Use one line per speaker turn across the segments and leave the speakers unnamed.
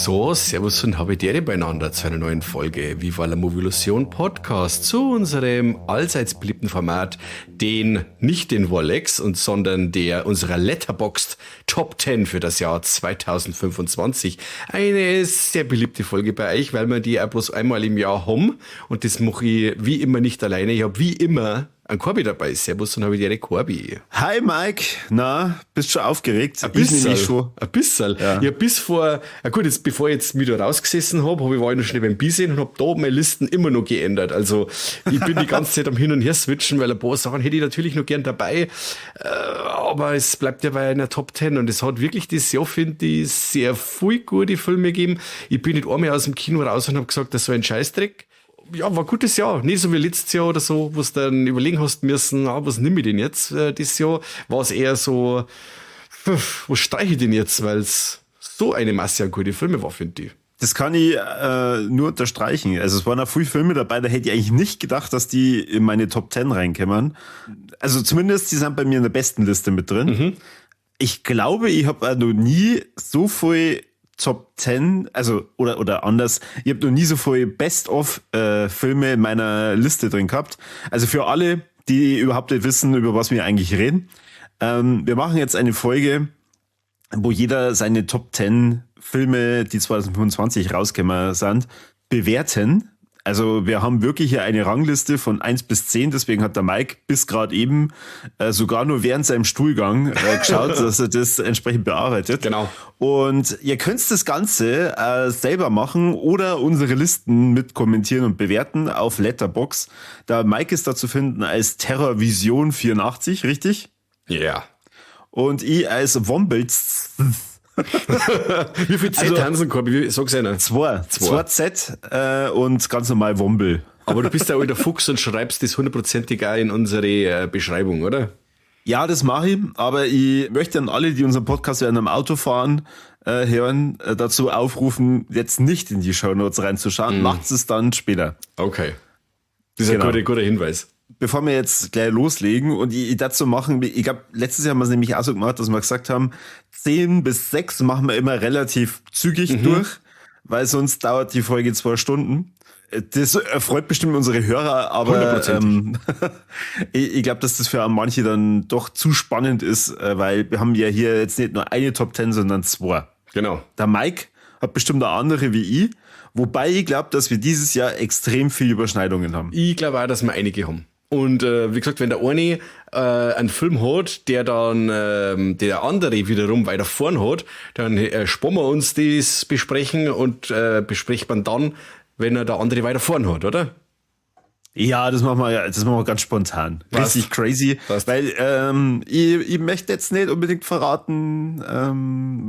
So, servus und habidere beieinander zu einer neuen Folge Viva la Movilusion Podcast, zu unserem allseits beliebten Format, nicht den Rolex, sondern unserer Letterboxd Top 10 für das Jahr 2025. Eine sehr beliebte Folge bei euch, weil wir die auch bloß einmal im Jahr haben, und das mache ich wie immer nicht alleine. Ich habe wie immer ein Corby dabei. Servus und habidere Corby.
Hi Mike, na, bist schon aufgeregt?
Ein bisschen.
Schon.
Ein bisschen. Ja. Ich hab bis vor, bevor ich jetzt wieder rausgesessen war ich noch schnell beim Bisehen und hab da meine Listen immer noch geändert. Also ich bin die ganze Zeit am Hin und Her switchen, weil ein paar Sachen hätte ich natürlich noch gern dabei. Aber es bleibt ja bei einer Top 10 und es hat wirklich das Jahr, finde ich, sehr viel gute Filme gegeben. Ich bin nicht einmal aus dem Kino raus und hab gesagt, das ist so ein Scheißdreck. Ja, war ein gutes Jahr. Nicht so wie letztes Jahr oder so, wo du dann überlegen hast müssen, was nehme ich denn jetzt dieses Jahr? War es eher so, was streiche ich denn jetzt? Weil es so eine Masse an gute Filme war, finde ich.
Das kann ich nur unterstreichen. Also es waren auch viele Filme dabei, da hätte ich eigentlich nicht gedacht, dass die in meine Top 10 reinkommen. Also zumindest, die sind bei mir in der besten Liste mit drin. Mhm. Ich glaube, ich habe noch nie so viel Top 10, also oder anders, ich habe noch nie so viele Best-of-Filme in meiner Liste drin gehabt. Also für alle, die überhaupt nicht wissen, über was wir eigentlich reden. Wir machen jetzt eine Folge, wo jeder seine Top 10 Filme, die 2025 rausgekommen sind, bewerten. Also wir haben wirklich hier eine Rangliste von 1 bis 10, deswegen hat der Mike bis gerade eben sogar nur während seinem Stuhlgang geschaut, dass er das entsprechend bearbeitet.
Genau.
Und ihr könnt das Ganze selber machen oder unsere Listen mit kommentieren und bewerten auf Letterboxd. Der Mike ist da zu finden als Terrorvision84, richtig?
Ja. Yeah.
Und ich als Wombels.
Wie viel Z tanzen, Corby? Sag's einer.
2 Z und ganz normal Wombel.
Aber du bist ja auch der Fuchs und schreibst das 100%ig auch in unsere Beschreibung, oder?
Ja, das mache ich, aber ich möchte an alle, die unseren Podcast während dem Autofahren hören, dazu aufrufen, jetzt nicht in die Shownotes reinzuschauen. Macht es dann später.
Okay. Das ist ein guter Hinweis.
Bevor wir jetzt gleich loslegen und ich dazu machen, ich glaube, letztes Jahr haben wir es nämlich auch so gemacht, dass wir gesagt haben, 10 bis 6 machen wir immer relativ zügig durch, weil sonst dauert die Folge 2 Stunden. Das erfreut bestimmt unsere Hörer, aber ich glaube, dass das für manche dann doch zu spannend ist, weil wir haben ja hier jetzt nicht nur eine Top 10, sondern 2.
Genau.
Der Mike hat bestimmt eine andere wie ich, wobei ich glaube, dass wir dieses Jahr extrem viel Überschneidungen haben.
Ich glaube auch, dass wir einige haben. Und wie gesagt, wenn der eine einen Film hat, der dann der andere wiederum weiter vorn hat, dann sparen wir uns das besprechen und bespricht man dann, wenn er der andere weiter vorn hat, oder?
Ja, das machen wir ganz spontan.
Was?
Richtig crazy.
Was?
Weil ich möchte jetzt nicht unbedingt verraten,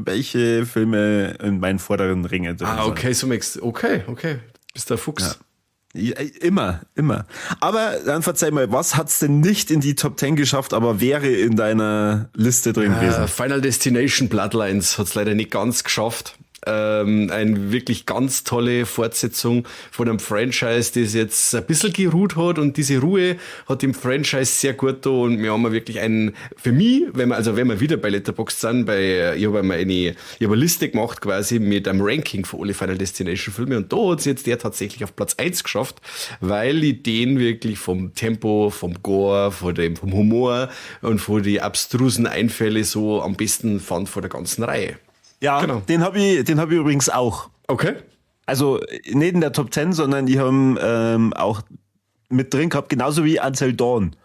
welche Filme in meinen vorderen Ringen drin sind.
Okay, so okay. Bist der Fuchs.
Ja. Ja, immer. Aber dann verzeih mal, was hat's denn nicht in die Top 10 geschafft, aber wäre in deiner Liste drin gewesen?
Final Destination Bloodlines hat's leider nicht ganz geschafft. Eine wirklich ganz tolle Fortsetzung von einem Franchise, das jetzt ein bisschen geruht hat, und diese Ruhe hat dem Franchise sehr gut getan, und wir haben wirklich für mich, wenn wir wieder bei Letterboxd sind, ich habe eine Liste gemacht quasi mit einem Ranking für alle Final Destination Filme, und da hat es jetzt der tatsächlich auf Platz 1 geschafft, weil ich den wirklich vom Tempo, vom Gore, vom Humor und von den abstrusen Einfälle so am besten fand von der ganzen Reihe.
Ja, genau. Den hab ich übrigens auch.
Okay.
Also nicht in der Top 10, sondern die haben auch mit drin gehabt, genauso wie Until Dawn.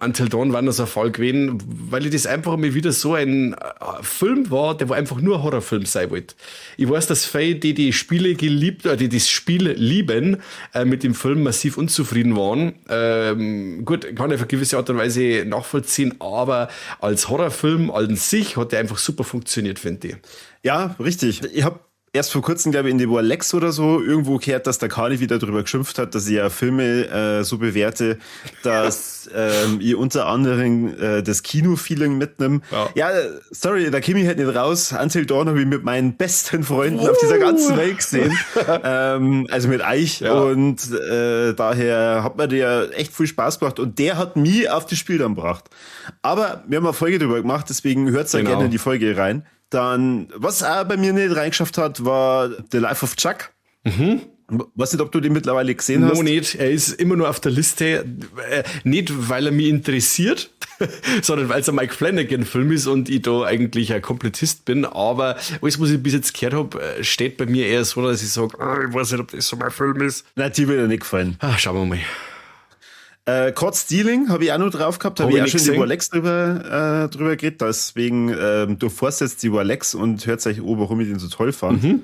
Until Dawn war noch so ein Fall gewesen, weil ich das einfach mal wieder so ein Film war, der einfach nur ein Horrorfilm sein wollte. Ich weiß, dass viele, die Spiele geliebt, oder die das Spiel lieben, mit dem Film massiv unzufrieden waren. Gut, kann ich auf eine gewisse Art und Weise nachvollziehen, aber als Horrorfilm an sich hat der einfach super funktioniert, finde ich.
Ja, richtig. Ich habe erst vor kurzem, glaube ich, in die Lex oder so irgendwo gehört, dass der Kali wieder drüber geschimpft hat, dass ich ja Filme so bewerte, dass ich unter anderem das Kino-Feeling mitnehme. Ja, sorry, da käme ich halt nicht raus. Until Dawn habe ich mit meinen besten Freunden auf dieser ganzen Welt gesehen. Also mit Eich. Ja. Und daher hat mir der echt viel Spaß gemacht. Und der hat mich auf das Spiel dann gebracht. Aber wir haben eine Folge drüber gemacht, deswegen hört da gerne in die Folge rein. Dann, was auch bei mir nicht reingeschafft hat, war The Life of Chuck. Weiß nicht, ob du den mittlerweile gesehen hast.
No, nicht. Er ist immer nur auf der Liste. Nicht, weil er mich interessiert, sondern weil es ein Mike Flanagan-Film ist und ich da eigentlich ein Komplettist bin. Aber alles, was ich bis jetzt gehört habe, steht bei mir eher so, dass ich sage, ich weiß nicht, ob das so mein Film ist.
Nein, die wird dir nicht gefallen.
Schauen wir mal.
Caught Stealing habe ich auch noch drauf gehabt, habe ich auch schon
gesehen.
über Lex drüber geredet. Deswegen durchforst jetzt die über Lex und hört euch an, warum ich den so toll fand.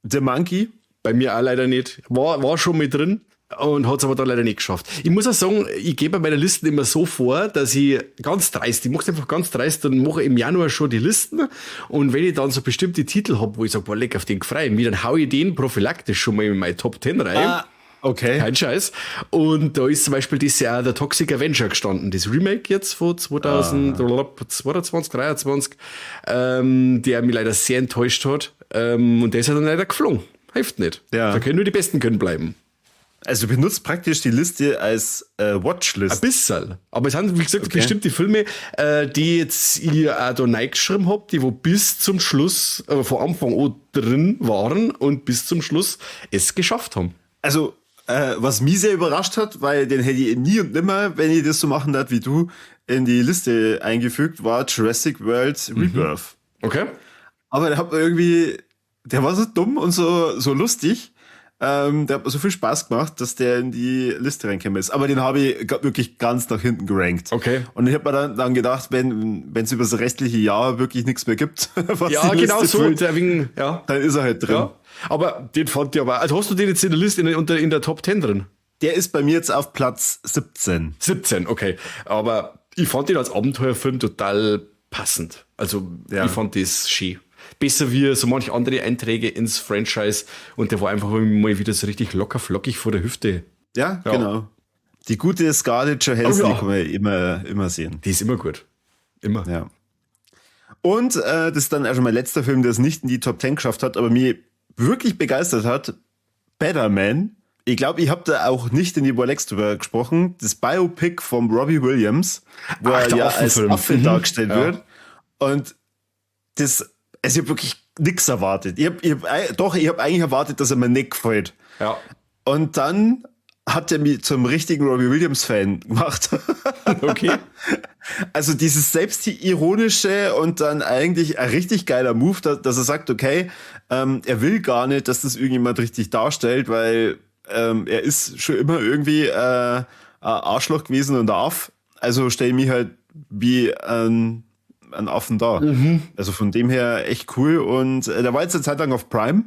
The Monkey.
Bei mir auch leider nicht. War schon mit drin und hat es aber dann leider nicht geschafft. Ich muss auch sagen, ich gehe bei meiner Listen immer so vor, dass ich ganz dreist, ich mache es einfach ganz dreist und mache im Januar schon die Listen und wenn ich dann so bestimmte Titel habe, wo ich sage, boah, leck, auf den gefreut mich, dann hau ich den prophylaktisch schon mal in meine Top 10 rein.
Okay.
Kein Scheiß. Und da ist zum Beispiel dieses Jahr der Toxic Avenger gestanden, das Remake jetzt von 2022, 2023, der mich leider sehr enttäuscht hat. Und der ist ja dann leider geflogen. Hilft nicht.
Ja.
Da können nur die Besten können bleiben.
Also du benutzt praktisch die Liste als Watchlist.
Ein bisschen. Aber es sind, wie gesagt, bestimmte Filme, die jetzt ich auch da reingeschrieben habe, die wo bis zum Schluss, von Anfang an drin waren und bis zum Schluss es geschafft haben.
Also, was mich sehr überrascht hat, weil den hätte ich nie und nimmer, wenn ich das so machen darf wie du, in die Liste eingefügt, war Jurassic World Rebirth.
Okay.
Aber der war so dumm und so lustig. Der hat mir so viel Spaß gemacht, dass der in die Liste reingekommen ist. Aber den habe ich wirklich ganz nach hinten gerankt.
Okay.
Und ich habe mir dann gedacht, wenn es über das restliche Jahr wirklich nichts mehr gibt, was
Ja,
die
genau
Liste
so.
füllt,
Ja.
dann ist er halt drin.
Ja. Aber den fand ich aber, also hast du den jetzt in der Liste in der Top 10 drin?
Der ist bei mir jetzt auf Platz 17.
17, okay. Aber ich fand den als Abenteuerfilm total passend. Also, ich fand das schön. Besser wie so manche andere Einträge ins Franchise und der war einfach mal wieder so richtig locker flockig vor der Hüfte.
Ja, genau. Die gute Scarlett Johansson, die kann man immer sehen.
Die ist immer gut. Immer.
Ja. Und das ist dann auch schon mein letzter Film, der es nicht in die Top 10 geschafft hat, aber mich wirklich begeistert hat. Better Man. Ich glaube, ich habe da auch nicht in die Bolex drüber gesprochen. Das Biopic von Robbie Williams, wo er ja als Affe dargestellt wird. Und das, also ich habe wirklich nichts erwartet. Ich hab eigentlich erwartet, dass er mir nicht gefällt.
Ja.
Und dann hat er mich zum richtigen Robbie Williams-Fan gemacht.
Okay.
Also dieses selbstironische und dann eigentlich ein richtig geiler Move, dass er sagt, okay, er will gar nicht, dass das irgendjemand richtig darstellt, weil er ist schon immer irgendwie ein Arschloch gewesen und ein Aff. Also stell ich mich halt wie ein Affen da. Also von dem her echt cool. Und der war jetzt eine Zeit lang auf Prime.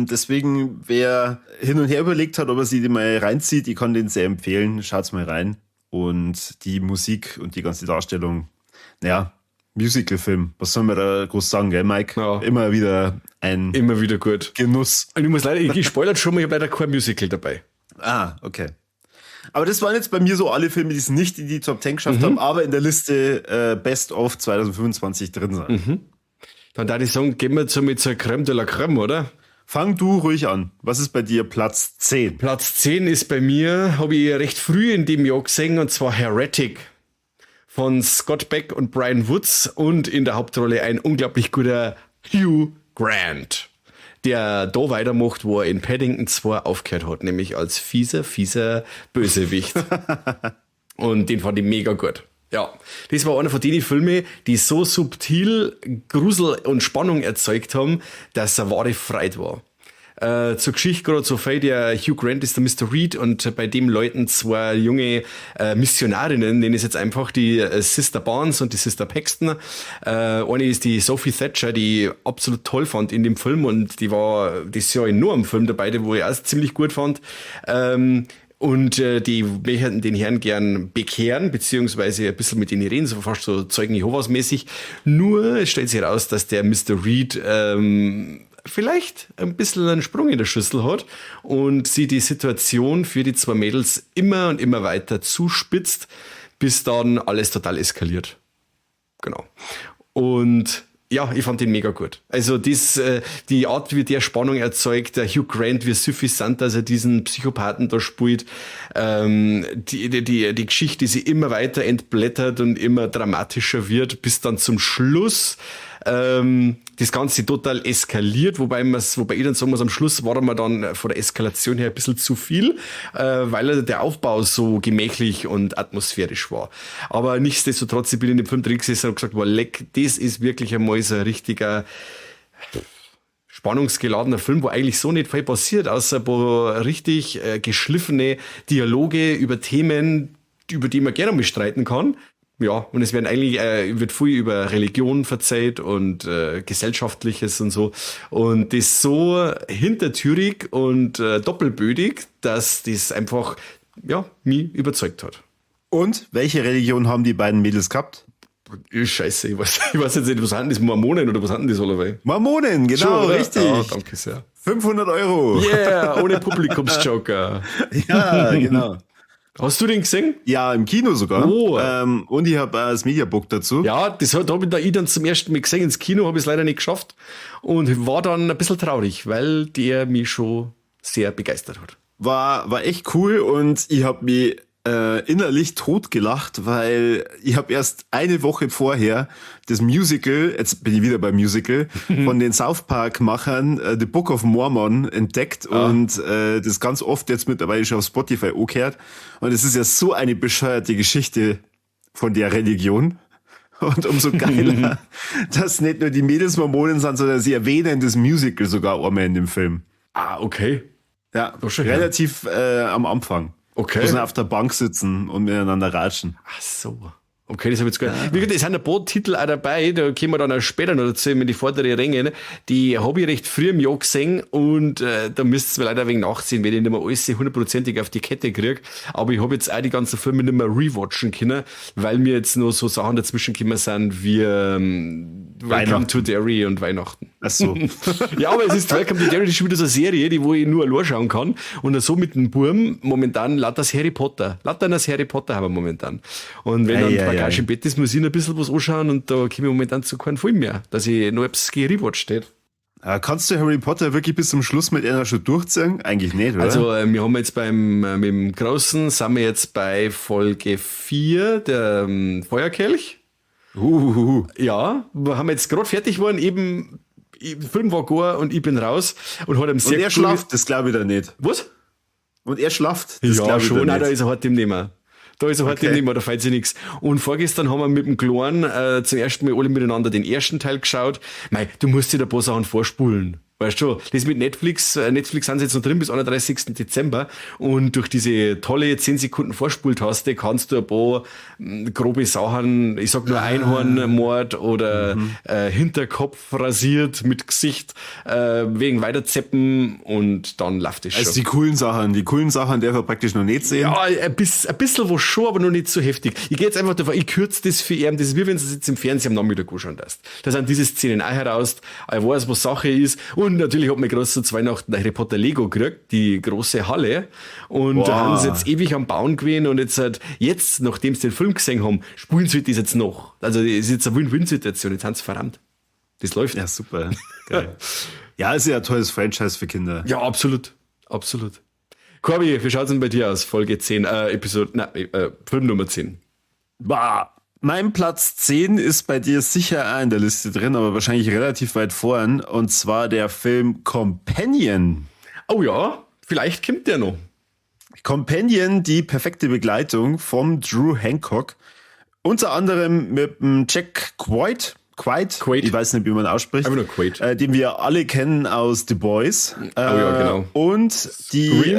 Deswegen, wer hin und her überlegt hat, ob er sich den mal reinzieht, ich kann den sehr empfehlen. Schaut's mal rein. Und die Musik und die ganze Darstellung, naja, Musical-Film, was soll man da groß sagen, gell, Mike?
Ja.
Immer wieder
gut.
Genuss.
Und ich muss leider, ich spoilert schon mal, ich habe leider kein Musical dabei.
Ah, okay. Aber das waren jetzt bei mir so alle Filme, die es nicht in die Top 10 geschafft haben, aber in der Liste Best of 2025 drin sind.
Dann darf ich sagen, gehen wir jetzt mit zur Crème de la Crème, oder?
Fang du ruhig an. Was ist bei dir Platz 10?
Platz 10 ist bei mir, habe ich recht früh in dem Jahr gesehen, und zwar Heretic von Scott Beck und Brian Woods und in der Hauptrolle ein unglaublich guter Hugh Grant, der da weitermacht, wo er in Paddington 2 aufgehört hat, nämlich als fieser Bösewicht. Und den fand ich mega gut. Ja, das war einer von den Filmen, die so subtil Grusel und Spannung erzeugt haben, dass er wahre Freude war. Zur Geschichte gerade so viel, der Hugh Grant ist der Mr. Reed und bei dem Leuten zwei junge Missionarinnen, denen ist jetzt einfach die Sister Barnes und die Sister Paxton. Eine ist die Sophie Thatcher, die ich absolut toll fand in dem Film und die war das Jahr in nur am Film dabei, wo ich auch ziemlich gut fand. Und die möchten den Herrn gern bekehren, beziehungsweise ein bisschen mit ihnen reden, so fast so Zeugen Jehovas mäßig. Nur es stellt sich heraus, dass der Mr. Reed vielleicht ein bisschen einen Sprung in der Schüssel hat und sie die Situation für die zwei Mädels immer und immer weiter zuspitzt, bis dann alles total eskaliert. Genau. Und Ja, ich fand den mega gut. Also die Art, wie der Spannung erzeugt, der Hugh Grant, wie suffisant, dass er diesen Psychopathen da spielt, die Geschichte, die sie immer weiter entblättert und immer dramatischer wird, bis dann zum Schluss das Ganze total eskaliert, wobei ich dann sagen muss, am Schluss war mir dann von der Eskalation her ein bisschen zu viel, weil der Aufbau so gemächlich und atmosphärisch war. Aber nichtsdestotrotz, ich bin in dem Film drin gesessen und gesagt, wow, leck, das ist wirklich einmal so ein richtiger spannungsgeladener Film, wo eigentlich so nicht viel passiert, außer ein paar richtig geschliffene Dialoge über Themen, über die man gerne mal streiten kann. Ja, und es wird viel über Religion verzeiht und Gesellschaftliches und so. Und das so hintertürig und doppelbödig, dass das einfach, ja, mich überzeugt hat.
Und welche Religion haben die beiden Mädels gehabt?
Scheiße, ich weiß jetzt nicht, was hatten das, Mormonen oder was hatten das alle?
Mormonen, genau,
Schon,
richtig.
Ja, danke sehr.
500 Euro.
Yeah, ohne Publikumsjoker.
Ja, genau.
Hast du den gesehen?
Ja, im Kino sogar.
Oh.
Und ich habe das Mediabook dazu.
Ja, da habe ich dann zum ersten Mal gesehen. Ins Kino habe ich es leider nicht geschafft. Und war dann ein bisschen traurig, weil der mich schon sehr begeistert hat.
War echt cool und ich habe mich innerlich totgelacht, weil ich habe erst eine Woche vorher das Musical, jetzt bin ich wieder beim Musical, von den South Park-Machern The Book of Mormon entdeckt und das ganz oft jetzt mittlerweile schon auf Spotify angehört. Und es ist ja so eine bescheuerte Geschichte von der Religion. Und umso geiler, dass nicht nur die Mädels Mormonen sind, sondern sie erwähnen das Musical sogar einmal in dem Film.
Ah, okay.
Ja,
schon
relativ am Anfang.
Okay.
Wo sie auf der Bank sitzen und miteinander ratschen.
Ach so. Okay, das habe ich jetzt gehört. Wie gesagt, es sind ein paar Titel auch dabei, da kommen wir dann auch später noch dazu, mit die vordere Ränge. Die habe ich recht früh im Jahr gesehen und da müsst ihr leider ein wenig nachziehen, weil ich nicht mehr alles hundertprozentig auf die Kette kriege. Aber ich habe jetzt auch die ganzen Filme nicht mehr rewatchen können, weil mir jetzt noch so Sachen dazwischen gekommen sind wie Welcome to Derry und Weihnachten.
Ach so.
Ja, aber es ist Welcome to Derry, das ist schon wieder so eine Serie, die wo ich nur allein schauen kann. Und so mit dem Burm momentan lauter das Harry Potter. Lauter das Harry Potter haben wir momentan. Und wenn dann Bagage im Bett ist, muss ich noch ein bisschen was anschauen und da komme ich momentan zu keinem Film mehr, dass ich noch etwas gerewatcht steht.
Kannst du Harry Potter wirklich bis zum Schluss mit einer schon durchziehen? Eigentlich nicht, oder?
Also wir haben jetzt mit dem Großen, sind wir jetzt bei Folge 4, der Feuerkelch. Ja, wir haben jetzt gerade fertig geworden, eben Film war gar und ich bin raus und hat ihm sehr
und er schlaft, das glaube ich da nicht.
Was?
Und er schlaft, das
ja, schon, nein, da
nicht.
ist er halt im Nehmer. Da ist er halt im Nehmer, da fällt sich nichts. Und vorgestern haben wir mit dem Kleinen zum ersten Mal alle miteinander den ersten Teil geschaut. Mei, du musst dir da ein paar Sachen vorspulen. Weißt du, das mit Netflix sind sie jetzt noch drin bis 31. Dezember und durch diese tolle 10 Sekunden Vorspultaste kannst du ein paar grobe Sachen, ich sag nur Einhornmord oder Hinterkopf rasiert mit Gesicht wegen weiterzeppen und dann läuft es schon.
Also die coolen Sachen darf er praktisch noch nicht sehen.
Ja, ein bisschen was schon, aber noch nicht so heftig. Ich gehe jetzt einfach davon, ich kürze das für ihn, das ist wie wenn du es jetzt im Fernsehen am Nachmittag anschauen lässt. Da sind diese Szenen auch heraus, ich weiß, was Sache ist. Und natürlich hat man gerade so zu Weihnachten ein Harry Potter Lego gekriegt, die große Halle. Und da haben sie jetzt ewig am Bauen gewesen und jetzt, nachdem sie den Film gesehen haben, spielen sie das jetzt noch. Also es ist jetzt eine Win-Win-Situation, jetzt haben sie verrammt. Das läuft.
Ja, super. Geil. Ja, ist ja ein tolles Franchise für Kinder.
Ja, absolut. Absolut. Corby, wie schaut's denn bei dir aus? Folge 10, Film Nummer 10.
Bah. Mein Platz 10 ist bei dir sicher auch in der Liste drin, aber wahrscheinlich relativ weit vorn. Und zwar der Film Companion.
Oh ja, vielleicht kommt der noch.
Companion, die perfekte Begleitung vom Drew Hancock. Unter anderem mit dem Jack Quaid. Ich weiß nicht, wie man ausspricht.
Einfach nur Quaid.
Den wir alle kennen aus The Boys.
Ja, genau.
Und die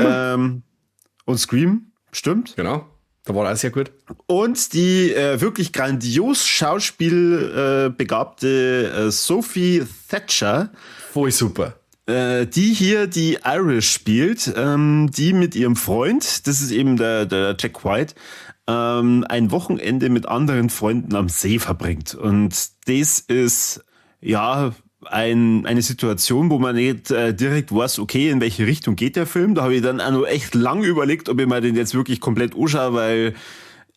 und Scream, stimmt.
Genau. Da war er auch sehr gut.
Und die wirklich grandios schauspielbegabte Sophie Thatcher.
Voll super.
Die hier die Irish spielt, die mit ihrem Freund, das ist eben der Jack White, ein Wochenende mit anderen Freunden am See verbringt. Und das ist, ja, eine Situation, wo man nicht direkt weiß, okay, in welche Richtung geht der Film. Da habe ich dann auch noch echt lang überlegt, ob ich mir den jetzt wirklich komplett anschaue, weil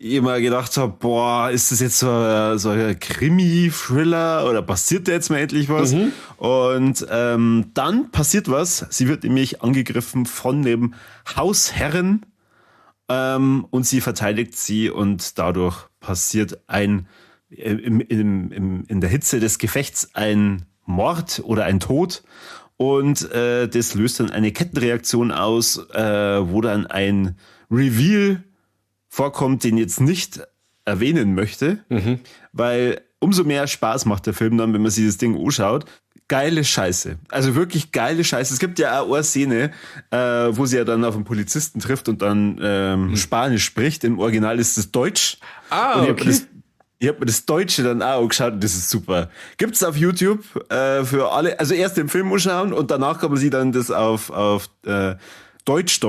ich immer gedacht habe, boah, ist das jetzt so ein Krimi-Thriller oder passiert da jetzt mal endlich was? Und dann passiert was. Sie wird nämlich angegriffen von dem Hausherren und sie verteidigt sie und dadurch passiert in der Hitze des Gefechts ein Mord oder ein Tod. Und das löst dann eine Kettenreaktion aus, wo dann ein Reveal vorkommt, den ich jetzt nicht erwähnen möchte, weil umso mehr Spaß macht der Film dann, wenn man sich das Ding anschaut. Geile Scheiße. Also wirklich geile Scheiße. Es gibt ja auch eine Szene, wo sie ja dann auf einen Polizisten trifft und dann Spanisch spricht. Im Original ist es Deutsch. Und ich hab mir das Deutsche dann auch angeschaut und das ist super. Gibt's auf YouTube für alle, also erst den Film anschauen und danach kann man sich dann das auf Deutsch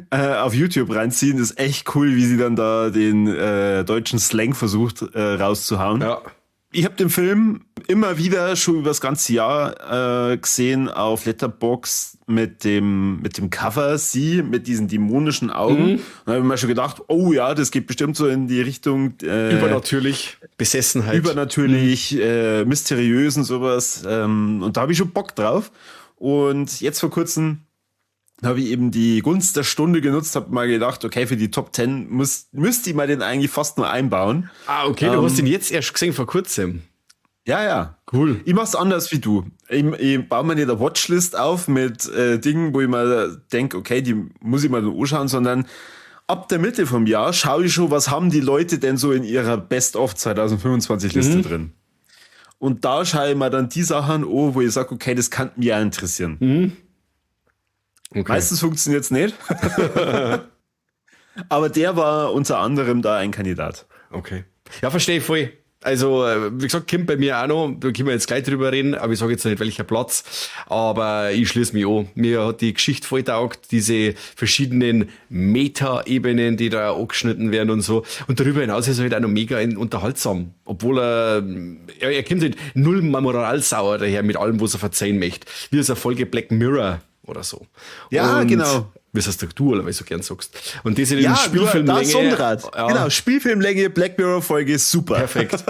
auf YouTube reinziehen. Das ist echt cool, wie sie dann da den deutschen Slang versucht rauszuhauen. Ja. Ich habe den Film immer wieder schon über das ganze Jahr gesehen auf Letterboxd mit dem Cover, sie mit diesen dämonischen Augen. Und da habe ich mir schon gedacht, oh ja, das geht bestimmt so in die Richtung
übernatürlich, Besessenheit.
Übernatürlich, mysteriös und sowas. Und da habe ich schon Bock drauf. Und jetzt vor kurzem habe ich eben die Gunst der Stunde genutzt, habe mal gedacht, okay, für die Top 10 müsste ich mal den eigentlich fast nur einbauen.
Ah, okay, du hast ihn jetzt erst gesehen vor kurzem.
Ja.
Cool.
Ich mach's anders wie du. Ich baue mir nicht eine Watchlist auf mit Dingen, wo ich mal denke, okay, die muss ich mal anschauen, sondern ab der Mitte vom Jahr schaue ich schon, was haben die Leute denn so in ihrer Best-of 2025 Liste drin. Und da schaue ich mir dann die Sachen an, wo ich sage, okay, das kann mich ja interessieren. Okay. Meistens funktioniert es nicht. Aber der war unter anderem da ein Kandidat.
Okay. Ja, verstehe ich voll. Also, wie gesagt, kommt bei mir auch noch, da können wir jetzt gleich drüber reden, aber ich sage jetzt noch nicht, welcher Platz, aber ich schließe mich an. Mir hat die Geschichte voll taugt, diese verschiedenen Meta-Ebenen, die da angeschnitten werden und so. Und darüber hinaus ist er halt auch noch mega unterhaltsam. Obwohl er kommt halt null moralsauer daher mit allem, was er verzeihen möchte. Wie ist eine Folge Black Mirror oder so.
Ja, und genau.
Wie heißt du, weil du so gern sagst. Und das in den Spielfilmlänge.
Ja. Genau, Spielfilmlänge, Black Mirror Folge, super.
Perfekt.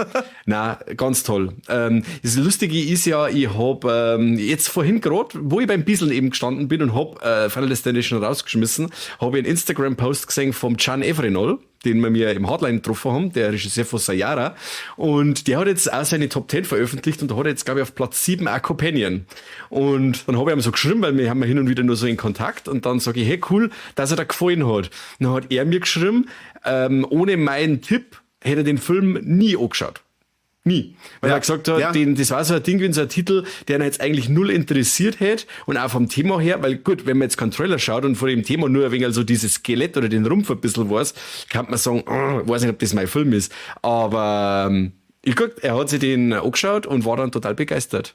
Na, ganz toll. Das Lustige ist ja, ich habe jetzt vorhin gerade, wo ich beim Bisseln eben gestanden bin und habe Final Destination rausgeschmissen, habe ich einen Instagram-Post gesehen vom Gian Evrenol, den wir mir im Hardline getroffen haben, der Regisseur von Sayara. Und der hat jetzt auch seine Top 10 veröffentlicht und da hat er jetzt, glaube ich, auf Platz 7 auch Companion. Und dann habe ich ihm so geschrieben, weil wir haben hin und wieder nur so in Kontakt und dann sage ich, hey, cool, dass er da gefallen hat. Und dann hat er mir geschrieben, ohne meinen Tipp hätte er den Film nie angeschaut. Nie. Weil er gesagt hat, das war so ein Ding wie so ein Titel, der ihn jetzt eigentlich null interessiert hätte. Und auch vom Thema her, weil gut, wenn man jetzt keinen Trailer schaut und vor dem Thema nur ein wenig so dieses Skelett oder den Rumpf ein bisschen weiß, kann man sagen, weiß nicht, ob das mein Film ist. Aber er hat sich den angeschaut und war dann total begeistert.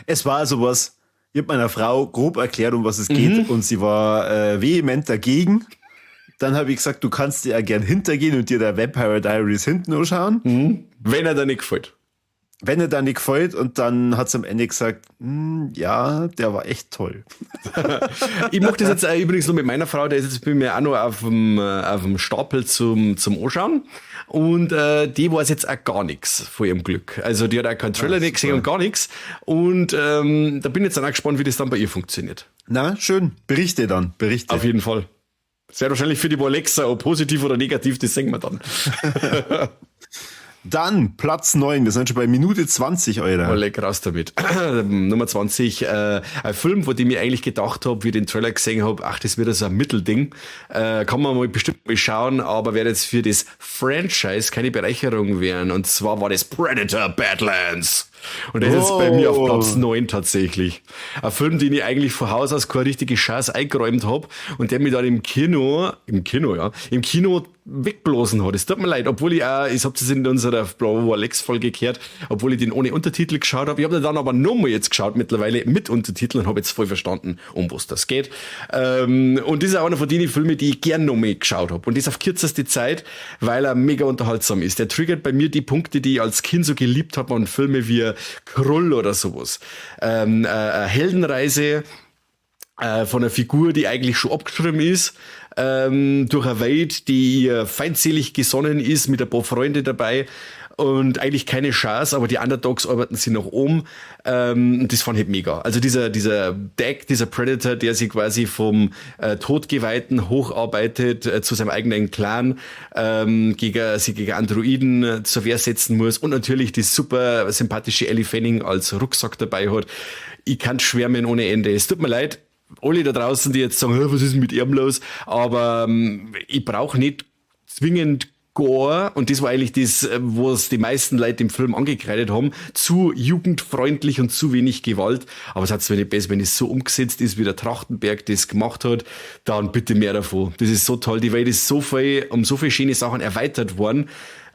Es war sowas, ich habe meiner Frau grob erklärt, um was es geht und sie war vehement dagegen. Dann habe ich gesagt, du kannst dir ja gern hintergehen und dir der Vampire Diaries hinten anschauen.
Wenn er da nicht gefällt.
Wenn er da nicht gefällt und dann hat sie am Ende gesagt, ja, der war echt toll.
Ich mache das jetzt übrigens nur mit meiner Frau, der ist jetzt bei mir auch noch auf dem Stapel zum Anschauen. Und die weiß jetzt auch gar nichts von ihrem Glück. Also die hat auch keinen Trailer nicht gesehen und gar nichts. Und da bin ich jetzt dann auch gespannt, wie das dann bei ihr funktioniert.
Na, schön. Berichte dann.
Auf jeden Fall. Sehr wahrscheinlich für die Alexa, ob positiv oder negativ, das sehen wir dann.
Dann Platz 9, wir sind schon bei Minute 20, Alter.
Oh, leck raus damit. Nummer 20, ein Film, von dem ich eigentlich gedacht habe, wie ich den Trailer gesehen habe, ach, das wird so ein Mittelding. Kann man mal bestimmt mal schauen, aber wird jetzt für das Franchise keine Bereicherung werden. Und zwar war das Predator Badlands. Und der ist jetzt bei mir auf Platz 9 tatsächlich. Ein Film, den ich eigentlich von Haus aus keine richtige Chance eingeräumt habe und der mich dann im Kino wegblasen hat. Es tut mir leid, obwohl ich hab's jetzt in unserer Blau Alex-Folge gehört, obwohl ich den ohne Untertitel geschaut habe. Ich habe den dann aber nochmal jetzt geschaut, mittlerweile mit Untertiteln und habe jetzt voll verstanden, um was das geht. Und das ist auch einer von den Filmen, die ich gern nochmal geschaut habe. Und das auf kürzeste Zeit, weil er mega unterhaltsam ist. Der triggert bei mir die Punkte, die ich als Kind so geliebt habe an Filme wie Krull oder sowas. Heldenreise, von einer Figur, die eigentlich schon abgeschrieben ist, durch eine Welt, die ihr feindselig gesonnen ist, mit ein paar Freunden dabei und eigentlich keine Chance, aber die Underdogs arbeiten sie nach oben. Das fand ich mega. Also dieser Deck, dieser Predator, der sich quasi vom Todgeweihten hocharbeitet zu seinem eigenen Clan, gegen Androiden zur Wehr setzen muss und natürlich die super sympathische Ellie Fanning als Rucksack dabei hat. Ich kann schwärmen ohne Ende. Es tut mir leid, alle da draußen, die jetzt sagen, was ist denn mit ihm los? Aber ich brauche nicht zwingend Gore, und das war eigentlich das, wo es die meisten Leute im Film angekreidet haben, zu jugendfreundlich und zu wenig Gewalt. Aber es hat zwar nicht besser, wenn es so umgesetzt ist, wie der Trachtenberg das gemacht hat, dann bitte mehr davon. Das ist so toll. Die Welt ist so viel, um so viele schöne Sachen erweitert worden,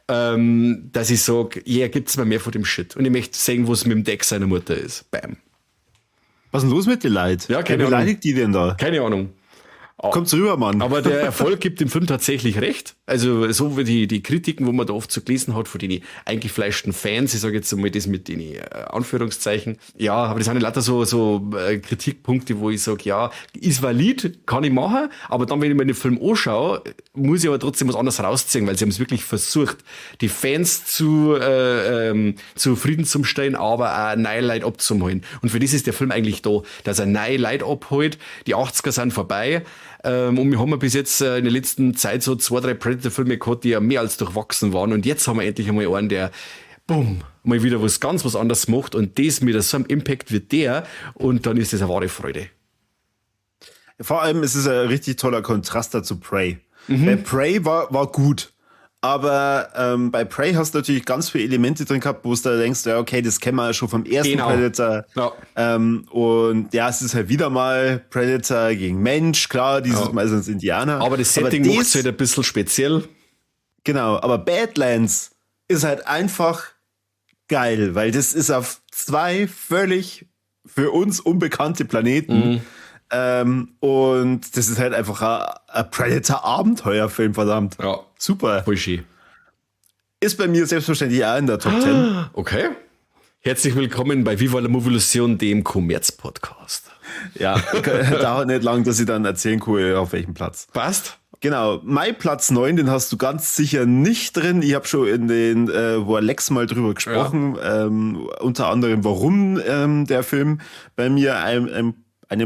dass ich sage, gibt's mir mehr von dem Shit. Und ich möchte sehen, wo es mit dem Deck seiner Mutter ist. Bam.
Was ist denn los mit den Leuten?
Ja, keine
Wer
Ahnung.
beleidigt die denn da?
Keine Ahnung.
Kommt's rüber, Mann.
Aber der Erfolg gibt dem Film tatsächlich recht. Also so wie die Kritiken, wo man da oft so gelesen hat von den eingefleischten Fans, ich sage jetzt mal das mit den Anführungszeichen. Ja, aber das sind ja lauter so Kritikpunkte, wo ich sage, ja, ist valid, kann ich machen, aber dann, wenn ich mir den Film anschaue, muss ich aber trotzdem was anderes rausziehen, weil sie haben es wirklich versucht, die Fans zu Frieden zum Stellen, aber auch neue Leute abzuholen. Und für das ist der Film eigentlich da, dass er neue Leute abholt. Die 80er sind vorbei. Und wir haben bis jetzt in der letzten Zeit so 2, 3 Predator-Filme gehabt, die ja mehr als durchwachsen waren. Und jetzt haben wir endlich einmal einen, der, boom, mal wieder was anderes macht. Und das mit so einem Impact wie der. Und dann ist das eine wahre Freude.
Vor allem ist es ein richtig toller Kontrast dazu Prey. Bei Prey war gut. Aber bei Prey hast du natürlich ganz viele Elemente drin gehabt, wo du da denkst, ja, okay, das kennen wir ja schon vom ersten Predator. Ja. Und ja, es ist halt wieder mal Predator gegen Mensch, klar, dieses Mal sind es Indianer.
Aber das Setting macht es halt ein bisschen speziell.
Genau, aber Badlands ist halt einfach geil, weil das ist auf 2 völlig für uns unbekannte Planeten. Und das ist halt einfach ein Predator-Abenteuerfilm, verdammt.
Ja.
Super.
Voll schön.
Ist bei mir selbstverständlich auch in der Top 10.
Okay. Herzlich willkommen bei Viva la Movolution, dem Kommerz-Podcast.
Ja, dauert nicht lang, dass ich dann erzählen kann, auf welchem Platz.
Passt?
Genau, mein Platz 9, den hast du ganz sicher nicht drin. Ich habe schon in den, wo Alex mal drüber gesprochen, unter anderem, warum der Film bei mir einen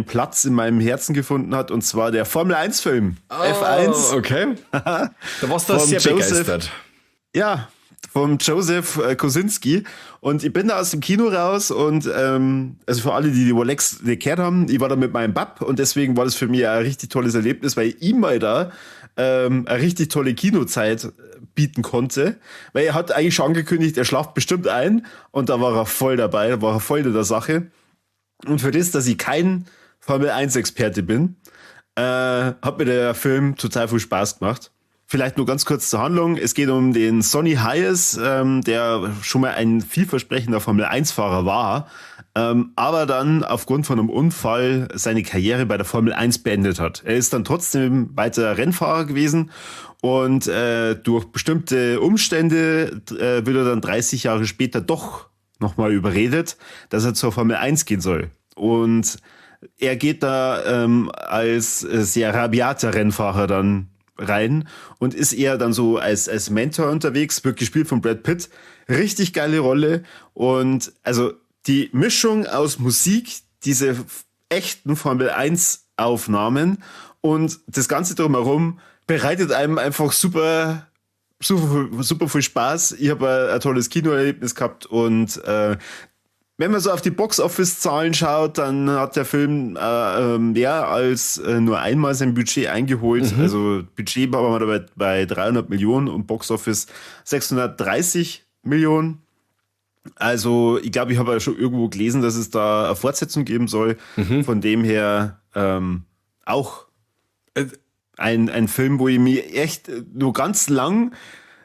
Platz in meinem Herzen gefunden hat, und zwar der Formel-1-Film. F1.
Okay. Da warst du sehr begeistert.
Ja, vom Joseph Kosinski. Und ich bin da aus dem Kino raus und also für alle, die Alex gehört haben, ich war da mit meinem Bab und deswegen war das für mich ein richtig tolles Erlebnis, weil ich ihm mal da eine richtig tolle Kinozeit bieten konnte, weil er hat eigentlich schon angekündigt, er schlaft bestimmt ein, und da war er voll dabei, da war er voll in der Sache. Und für das, dass ich kein Formel-1-Experte bin, hat mir der Film total viel Spaß gemacht. Vielleicht nur ganz kurz zur Handlung. Es geht um den Sonny Hayes, der schon mal ein vielversprechender Formel-1-Fahrer war, aber dann aufgrund von einem Unfall seine Karriere bei der Formel 1 beendet hat. Er ist dann trotzdem weiter Rennfahrer gewesen und durch bestimmte Umstände wird er dann 30 Jahre später doch nochmal überredet, dass er zur Formel 1 gehen soll. Und er geht da als sehr rabiater Rennfahrer dann rein und ist eher dann so als Mentor unterwegs, wird gespielt von Brad Pitt. Richtig geile Rolle. Und also die Mischung aus Musik, diese echten Formel 1 Aufnahmen und das Ganze drumherum bereitet einem einfach super viel Spaß. Ich habe ein tolles Kinoerlebnis gehabt und wenn man so auf die Box-Office-Zahlen schaut, dann hat der Film mehr als nur einmal sein Budget eingeholt. Also Budget war man bei 300 Millionen und Box-Office 630 Millionen. Also ich glaube, ich habe ja schon irgendwo gelesen, dass es da eine Fortsetzung geben soll. Von dem her auch ein Film, wo ich mich echt nur ganz lang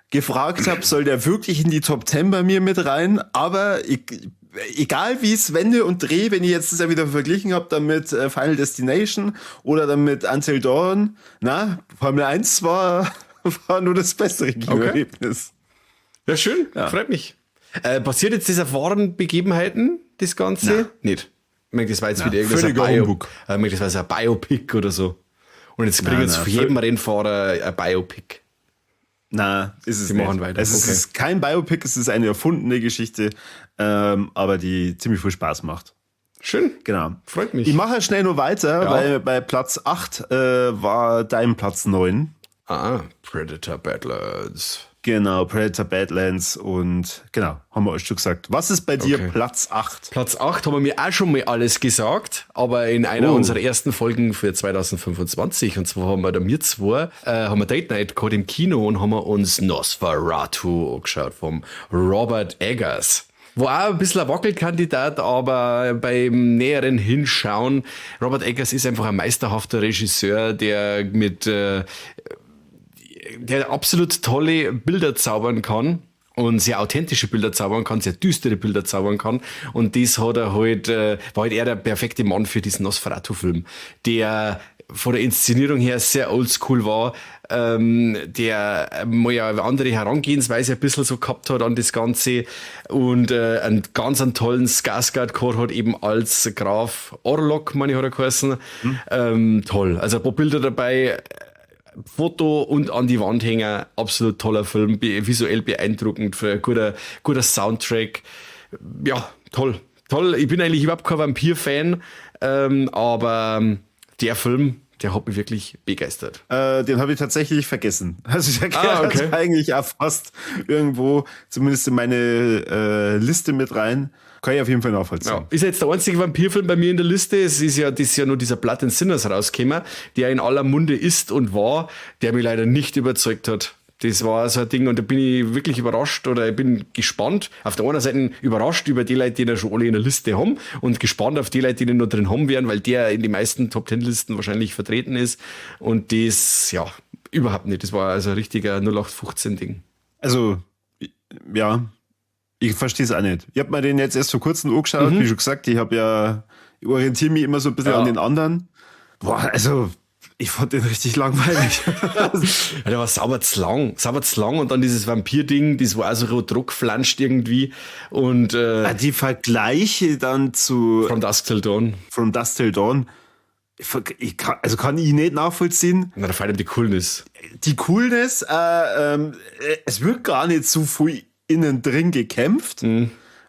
gefragt habe, soll der wirklich in die Top 10 bei mir mit rein? Aber egal wie es wende und drehe, wenn ich jetzt das ja wieder verglichen habe, dann mit Final Destination oder dann mit Until Dawn, Formel 1 war nur das bessere Kinoerlebnis.
Ja, schön, freut mich. Passiert jetzt das auf wahren Begebenheiten, das Ganze?
Nein.
Nicht. Das war jetzt wieder irgendein das war jetzt ein Biopic oder so. Und jetzt bringen jetzt für jeden Rennfahrer ein Biopic.
Na, ist es
die
nicht.
Machen weiter.
Es ist kein Biopic, es ist eine erfundene Geschichte, aber die ziemlich viel Spaß macht.
Schön.
Genau.
Freut mich.
Ich mache schnell nur weiter, weil bei Platz 8 war dein Platz 9.
Predator Badlands.
Genau, Predator Badlands und genau, haben wir euch schon gesagt. Was ist bei dir Platz 8?
Platz 8 haben wir mir auch schon mal alles gesagt, aber in einer unserer ersten Folgen für 2025, und zwar haben wir da wir zwei, haben wir Date Night gehabt im Kino und haben wir uns Nosferatu angeschaut vom Robert Eggers. War auch ein bisschen ein Wackelkandidat, aber beim näheren Hinschauen, Robert Eggers ist einfach ein meisterhafter Regisseur, der der absolut tolle Bilder zaubern kann und sehr authentische Bilder zaubern kann, sehr düstere Bilder zaubern kann. Und das hat er halt, war halt er der perfekte Mann für diesen Nosferatu-Film, der von der Inszenierung her sehr oldschool war, der mal ja eine andere Herangehensweise ein bisschen so gehabt hat an das Ganze und einen ganz tollen Skarsgård gehabt hat, eben als Graf Orlok, meine ich, hat er geheißen. Toll. Also ein paar Bilder dabei, Foto und an die Wand hängen, absolut toller Film, visuell beeindruckend, für ein guter Soundtrack. Ja, toll. Ich bin eigentlich überhaupt kein Vampir-Fan, aber der Film, der hat mich wirklich begeistert.
Den habe ich tatsächlich vergessen. Also ich erkläre eigentlich auch fast irgendwo, zumindest in meine Liste mit rein. Kann ich auf jeden Fall nachvollziehen.
Ja. Ist jetzt der einzige Vampirfilm bei mir in der Liste. Es ist ja nur dieser Blood and Sinners rausgekommen, der in aller Munde ist und war, der mich leider nicht überzeugt hat. Das war so ein Ding und da bin ich wirklich überrascht oder ich bin gespannt. Auf der einen Seite überrascht über die Leute, die ihn schon alle in der Liste haben und gespannt auf die Leute, die ihn noch drin haben werden, weil der in den meisten Top-10-Listen wahrscheinlich vertreten ist. Und das, ja, überhaupt nicht. Das war also ein richtiger 0815-Ding.
Also, ja, ich verstehe es auch nicht. Ich habe mir den jetzt erst vor kurzem angeschaut, wie schon gesagt, ich orientiere mich immer so ein bisschen an den anderen. Boah, also, ich fand den richtig langweilig.
Der war sauber zu lang und dann dieses Vampir-Ding, das war also so druckflanscht irgendwie und
die Vergleiche dann zu
From Dusk Till Dawn.
Kann ich nicht nachvollziehen.
Na, da fehlt ihm die Coolness.
Es wird gar nicht so viel innen drin gekämpft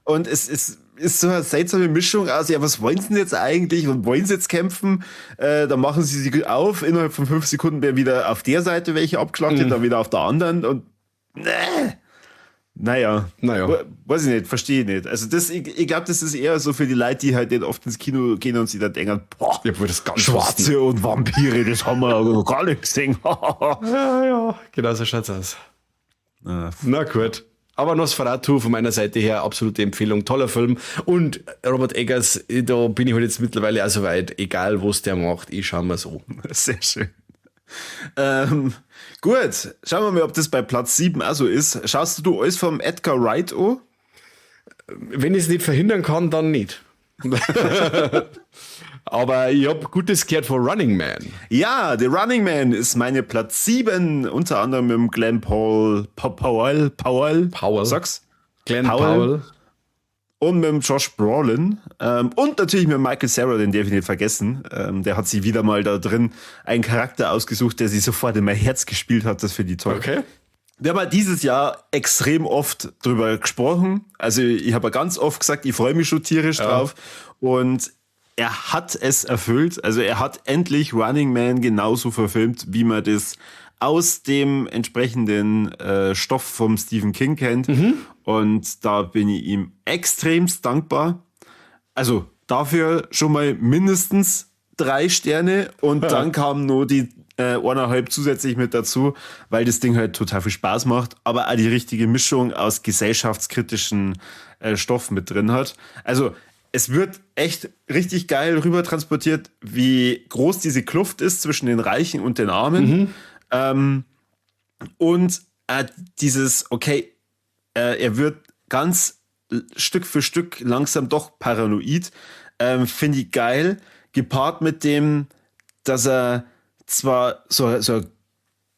und es ist so eine seltsame Mischung aus, ja, was wollen sie denn jetzt eigentlich und wollen sie jetzt kämpfen? Dann machen sie sich auf, innerhalb von 5 Sekunden werden wieder auf der Seite welche abgeschlachtet, dann wieder auf der anderen und naja. Weiß ich nicht, verstehe ich nicht. Also ich glaube, das ist eher so für die Leute, die halt nicht oft ins Kino gehen und sich dann denken, boah,
das ganz
Schwarze und Vampire, das haben wir noch gar nicht gesehen.
ja, genau so schaut's aus. Na gut. Aber Nosferatu von meiner Seite her absolute Empfehlung, toller Film. Und Robert Eggers, da bin ich halt jetzt mittlerweile auch so weit, egal was der macht, ich schaue mir so.
Sehr schön. Gut, schauen wir mal, ob das bei Platz 7 auch so ist. Schaust du alles vom Edgar Wright an?
Wenn ich es nicht verhindern kann, dann nicht. Aber ich habe Gutes gehört von Running Man.
Ja, The Running Man ist meine Platz 7, unter anderem mit dem Glenn Powell. Sag's?
Glenn Powell.
Und mit dem Josh Brolin. Und natürlich mit Michael Cera, den darf ich nicht vergessen. Der hat sich wieder mal da drin einen Charakter ausgesucht, der sich sofort in mein Herz gespielt hat. Das finde ich toll.
Okay.
Wir haben halt dieses Jahr extrem oft drüber gesprochen. Also ich habe ganz oft gesagt, ich freue mich schon tierisch drauf. Und er hat es erfüllt. Also er hat endlich Running Man genauso verfilmt, wie man das aus dem entsprechenden Stoff vom Stephen King kennt. Und da bin ich ihm extremst dankbar. Also dafür schon mal mindestens 3 Sterne. Und dann kamen nur die 1,5 zusätzlich mit dazu, weil das Ding halt total viel Spaß macht, aber auch die richtige Mischung aus gesellschaftskritischen Stoff mit drin hat. Also es wird echt richtig geil rüber transportiert, wie groß diese Kluft ist zwischen den Reichen und den Armen. Und dieses, er wird ganz Stück für Stück langsam doch paranoid, finde ich geil, gepaart mit dem, dass er zwar so ein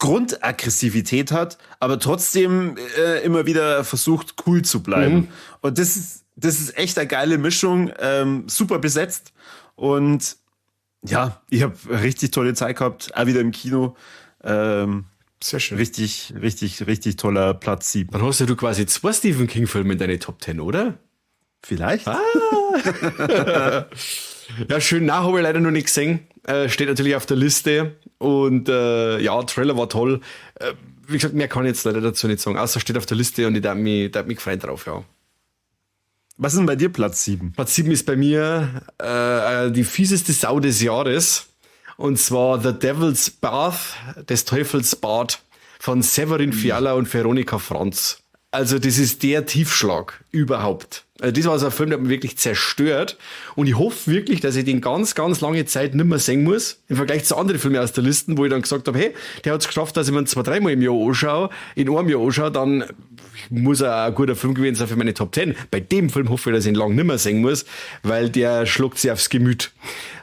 Grundaggressivität hat, aber trotzdem immer wieder versucht, cool zu bleiben. Und das ist echt eine geile Mischung, super besetzt. Und ja, ich habe richtig tolle Zeit gehabt, auch wieder im Kino.
Sehr schön.
Richtig, richtig, richtig toller Platz 7.
Dann hast ja du quasi 2 Stephen King-Filme in deine Top 10, oder?
Vielleicht?
Ja, schön nach habe ich leider noch nicht gesehen. Steht natürlich auf der Liste. Und ja, Trailer war toll. Wie gesagt, mehr kann ich jetzt leider dazu nicht sagen. Außer steht auf der Liste und ich darf mich gefreut drauf, ja.
Was ist denn bei dir Platz 7?
Platz 7 ist bei mir die fieseste Sau des Jahres. Und zwar The Devil's Bath, des Teufels Bad von Severin Fiala und Veronika Franz. Also das ist der Tiefschlag überhaupt. Also das war so ein Film, der hat mich wirklich zerstört. Und ich hoffe wirklich, dass ich den ganz, ganz lange Zeit nicht mehr sehen muss. Im Vergleich zu anderen Filmen aus der Liste, wo ich dann gesagt habe, hey, der hat es geschafft, dass ich mir 2-3 Mal im Jahr anschaue, in einem Jahr anschaue, dann muss er ein guter Film gewesen sein für meine Top 10. Bei dem Film hoffe ich, dass ich ihn lange nicht mehr sehen muss, weil der schluckt sich aufs Gemüt.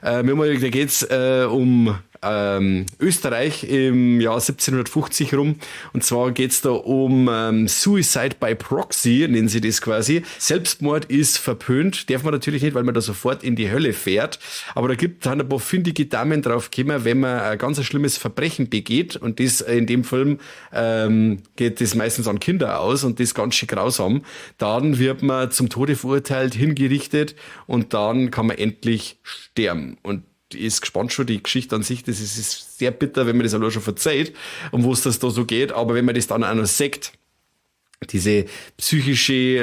Da geht's um Österreich im Jahr 1750 rum. Und zwar geht's da um Suicide by Proxy, nennen sie das quasi. Selbstmord ist verpönt, darf man natürlich nicht, weil man da sofort in die Hölle fährt. Aber da gibt es ein paar findige Damen drauf gekommen, wenn man ein ganz schlimmes Verbrechen begeht. Und das in dem Film geht das meistens an Kinder aus und das ganz schön grausam. Dann wird man zum Tode verurteilt, hingerichtet und dann kann man endlich sterben. Und ist gespannt schon, die Geschichte an sich, das ist sehr bitter, wenn man das allein schon verzeiht, um was das da so geht, aber wenn man das dann auch noch sagt, das psychische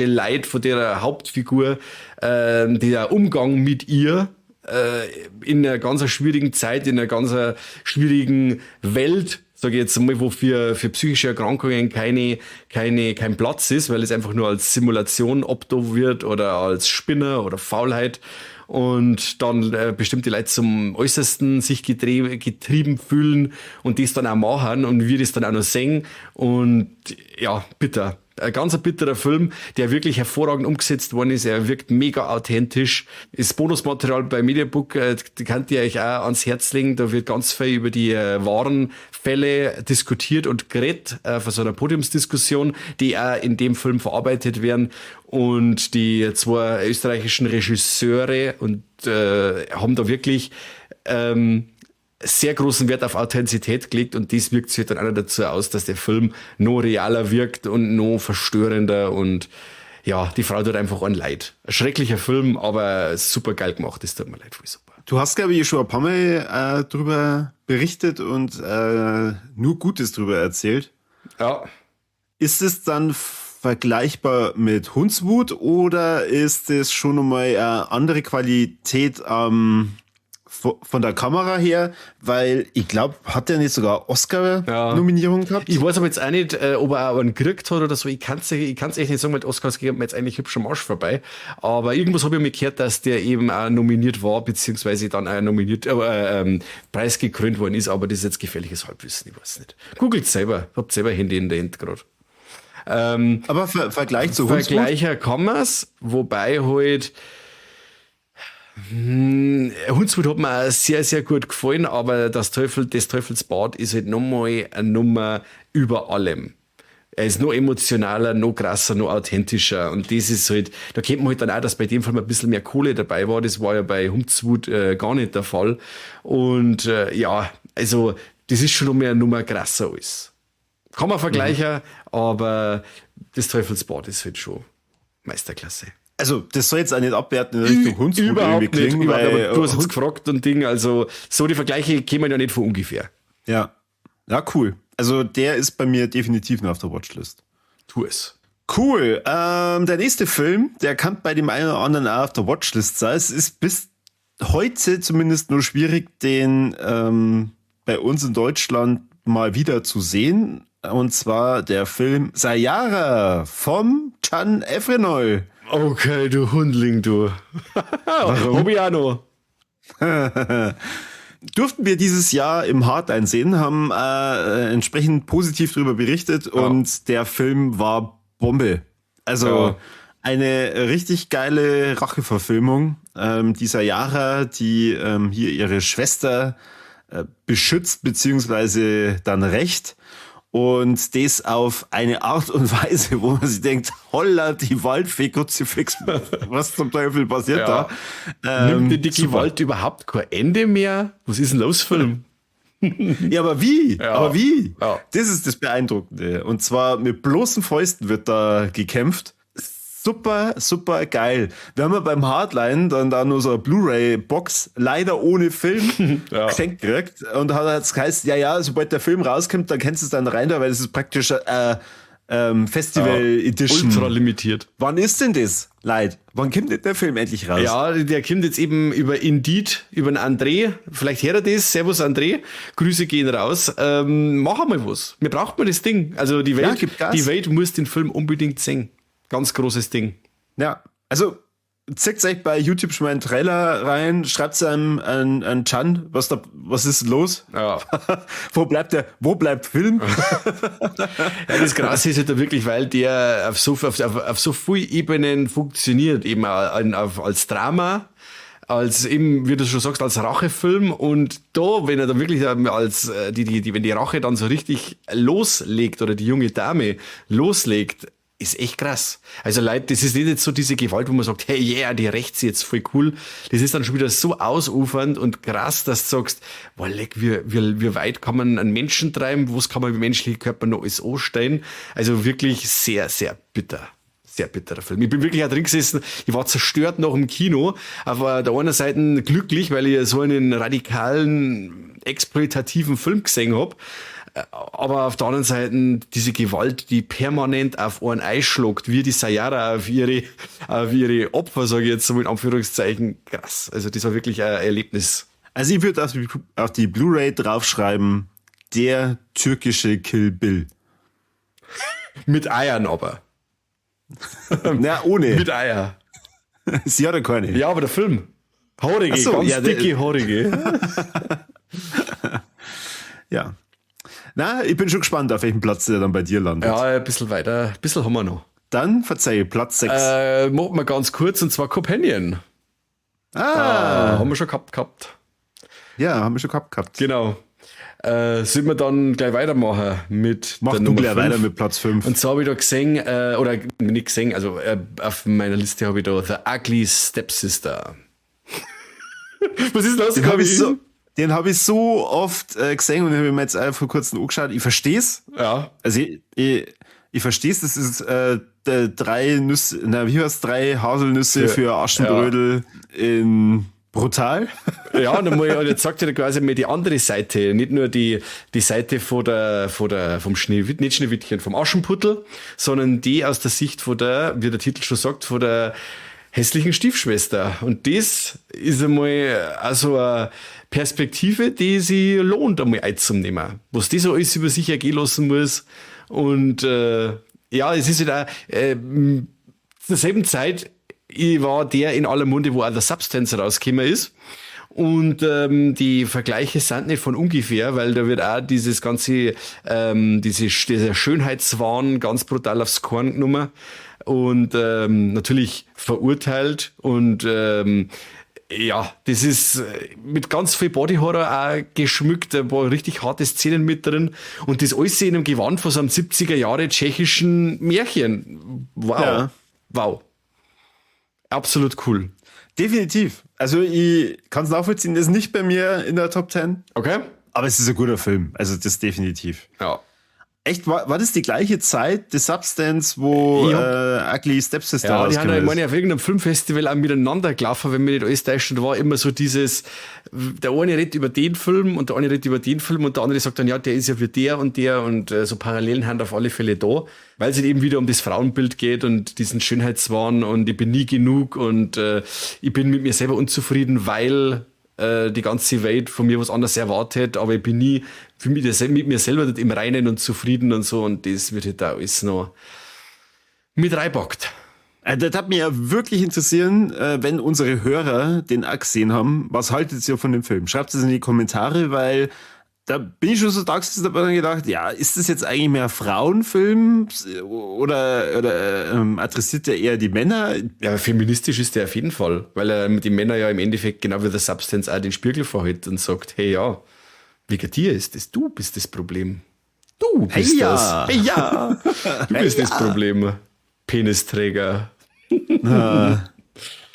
Leid von der Hauptfigur, der Umgang mit ihr, in einer ganz schwierigen Zeit, in einer ganz schwierigen Welt, sage ich jetzt mal, wo für psychische Erkrankungen kein Platz ist, weil es einfach nur als Simulation obdo wird oder als Spinner oder Faulheit. Und dann bestimmte Leute zum Äußersten sich getrieben fühlen und das dann auch machen und wir das dann auch noch sehen. Und ja, bitter. Ein ganz bitterer Film, der wirklich hervorragend umgesetzt worden ist. Er wirkt mega authentisch. Das Bonusmaterial bei Mediabook, die könnt ihr euch auch ans Herz legen. Da wird ganz viel über die wahren Fälle diskutiert und geredet, von so einer Podiumsdiskussion, die auch in dem Film verarbeitet werden. Und die 2 österreichischen Regisseure und haben da wirklich sehr großen Wert auf Authentizität gelegt und das wirkt sich dann auch dazu aus, dass der Film noch realer wirkt und noch verstörender und ja, die Frau tut einfach ein Leid. Ein schrecklicher Film, aber super geil gemacht, das tut mir leid, voll super.
Du hast, glaube ich, schon ein paar Mal drüber berichtet und nur Gutes drüber erzählt.
Ja.
Ist es dann vergleichbar mit Hundswut oder ist es schon nochmal eine andere Qualität von der Kamera her, weil ich glaube, hat der nicht sogar Oscar-Nominierung gehabt?
Ich weiß aber jetzt auch nicht, ob er auch einen gekriegt hat oder so. Ich kann's echt nicht sagen, mit Oscars geht mir jetzt eigentlich hübsch am Arsch vorbei. Aber irgendwas habe ich mir gehört, dass der eben auch nominiert war, beziehungsweise dann auch preisgekrönt worden ist. Aber das ist jetzt gefährliches Halbwissen, ich weiß nicht. Googelt selber, habt selber Handy in der Hand gerade.
Aber Vergleich zu Hundswut?
Vergleicher kann man's, wobei halt Hundswut hat mir auch sehr, sehr gut gefallen, aber des Teufels Bad ist halt nochmal eine Nummer über allem. Er ist noch emotionaler, noch krasser, noch authentischer und das ist halt, da kennt man halt dann auch, dass bei dem Fall ein bisschen mehr Kohle dabei war, das war ja bei Hundswut gar nicht der Fall und ja, also das ist schon noch mehr eine Nummer krasser alles. Kann man vergleichen, aber des Teufels Bad ist halt schon Meisterklasse.
Also, das soll jetzt auch nicht abwerten in Richtung Hundswut irgendwie klingen,
weil du hast jetzt gefragt und Ding, also so die Vergleiche kämen ja nicht von ungefähr.
Ja. Ja, cool. Also, der ist bei mir definitiv noch auf der Watchlist.
Tu es.
Cool. Der nächste Film, der kann bei dem einen oder anderen auch auf der Watchlist sein. Es ist bis heute zumindest nur schwierig, den bei uns in Deutschland mal wieder zu sehen. Und zwar der Film Sayara vom Can Efrenol.
Okay, du Hundling, du.
Warum?
Hab ich auch noch.
Durften wir dieses Jahr im Hard einsehen, haben entsprechend positiv darüber berichtet und der Film war Bombe. Also eine richtig geile Racheverfilmung dieser Sayara, die hier ihre Schwester beschützt beziehungsweise dann rächt. Und das auf eine Art und Weise, wo man sich denkt, holla, die Waldfee, Kruzifix, was zum Teufel passiert da?
Nimmt denn die Gewalt überhaupt kein Ende mehr? Was ist denn los, Film?
Ja, aber wie?
Ja.
Aber wie?
Ja.
Das ist das Beeindruckende. Und zwar mit bloßen Fäusten wird da gekämpft. Super, super geil. Wir haben ja beim Hardline dann da nur so eine Blu-ray-Box, leider ohne Film, geschenkt gekriegt. Und hat es geheißen, ja, sobald der Film rauskommt, dann kennst du es dann rein, weil das ist praktisch Festival Edition.
Ultra limitiert.
Wann ist denn das, Leid? Wann kommt denn der Film endlich raus?
Ja, der kommt jetzt eben über Indeed, über den André. Vielleicht hört er das. Servus André. Grüße gehen raus. Machen wir was. Wir brauchen mal das Ding. Also die Welt,
gib Gas.
die Welt muss den Film unbedingt sehen. Ganz großes Ding.
Ja, also zieht euch bei YouTube schon mal einen Trailer rein, schreibt einem an Chan, was ist los?
Ja.
Wo bleibt Film?
Ja, das Krasse ist halt da wirklich, weil der auf so vielen Ebenen funktioniert, eben als Drama, als eben, wie du schon sagst, als Rachefilm. Und da, wenn er dann wirklich wenn die Rache dann so richtig loslegt oder die junge Dame loslegt, ist echt krass. Also Leute, das ist nicht jetzt so diese Gewalt, wo man sagt, hey, yeah, die rächt sich jetzt voll cool. Das ist dann schon wieder so ausufernd und krass, dass du sagst, boah, leck, wie weit kann man einen Menschen treiben, was kann man mit menschlichen Körper noch alles anstellen. Also wirklich sehr, sehr bitter. Sehr bitterer Film. Ich bin wirklich auch drin gesessen, ich war zerstört noch im Kino, aber der einen Seite glücklich, weil ich so einen radikalen, exploitativen Film gesehen habe. Aber auf der anderen Seite diese Gewalt, die permanent auf einen einschlägt, wie die Sayara auf ihre Opfer, sage ich jetzt so mit Anführungszeichen, krass. Also das war wirklich ein Erlebnis.
Also ich würde auf die Blu-ray draufschreiben, der türkische Kill Bill.
Mit Eiern aber.
Na, ohne.
Mit Eier.
Sie hat ja keine.
Ja, aber der Film. Haarige,
Ach so,
ganz
ja,
dicke Haarige.
Ja. Na, ich bin schon gespannt, auf welchem Platz der dann bei dir landet.
Ja, ein bisschen weiter, ein bisschen haben wir noch.
Dann verzeih, Platz 6.
Machen wir ganz kurz, und zwar Companion. Haben wir schon gehabt.
Ja, haben wir schon gehabt.
Genau. Sollen wir dann gleich weitermachen mit
Mach
der
du
Nummer
gleich
5?
weiter mit Platz 5.
Und zwar habe ich da gesehen, oder nicht gesehen, also auf meiner Liste habe ich da The Ugly Stepsister. Was ist das?
Den habe ich so oft gesehen und habe mir jetzt vor kurzem angeschaut. Ich verstehe es.
Ja.
Also ich verstehe es, das ist drei Haselnüsse für Aschenbrödel in brutal.
Ja, und jetzt sagt er quasi mal die andere Seite, nicht nur die Seite vom Schneewittchen, nicht Schneewittchen, vom Aschenputtel, sondern die aus der Sicht von der, wie der Titel schon sagt, von der hässlichen Stiefschwester. Und das ist einmal also eine Perspektive, die sie lohnt, einmal einzunehmen. Was die so alles über sich ergehen lassen muss. Und ja, es ist halt auch zur selben Zeit, ich war der in aller Munde, wo auch der Substance rausgekommen ist. Und die Vergleiche sind nicht von ungefähr, weil da wird auch dieses ganze, dieser Schönheitswahn ganz brutal aufs Korn genommen und natürlich verurteilt. Und ja, das ist mit ganz viel Bodyhorror auch geschmückt, ein paar richtig harte Szenen mit drin. Und das alles in einem Gewand von so einem 70er Jahre tschechischen Märchen. Wow.
Ja.
Wow. Absolut cool.
Definitiv. Also ich kann es nachvollziehen, das ist nicht bei mir in der Top 10.
Okay?
Aber es ist ein guter Film. Also das definitiv.
Ja.
Echt, war das die gleiche Zeit, The Substance, wo Ugly Stepsister
Ja, die haben ja, ich
ist?
meine, auf irgendeinem Filmfestival auch miteinander gelaufen, wenn mir nicht alles täuscht, war immer so dieses, der eine redet über den Film und der eine redet über den Film und der andere sagt dann, ja, der ist ja für der und so Parallelen haben auf alle Fälle da, weil es eben wieder um das Frauenbild geht und diesen Schönheitswahn und ich bin nie genug und ich bin mit mir selber unzufrieden, weil die ganze Welt von mir was anderes erwartet, aber ich bin nie mit mir selber im Reinen und zufrieden und so und das wird halt da alles noch mit reinpackt.
Das hat mich ja wirklich interessieren, wenn unsere Hörer den auch gesehen haben, was haltet ihr von dem Film? Schreibt es in die Kommentare, weil da bin ich schon so da gesessen, dabei gedacht, ja, ist das jetzt eigentlich mehr Frauenfilm oder adressiert der eher die Männer?
Ja, feministisch ist der auf jeden Fall, weil er mit den Männern ja im Endeffekt genau wie der Substance auch den Spiegel vorhält und sagt, hey ja, Wegen dir ist es. Du bist das Problem. Du bist
Hey,
das.
ja.
Hey, ja. Du bist das Problem. Penisträger.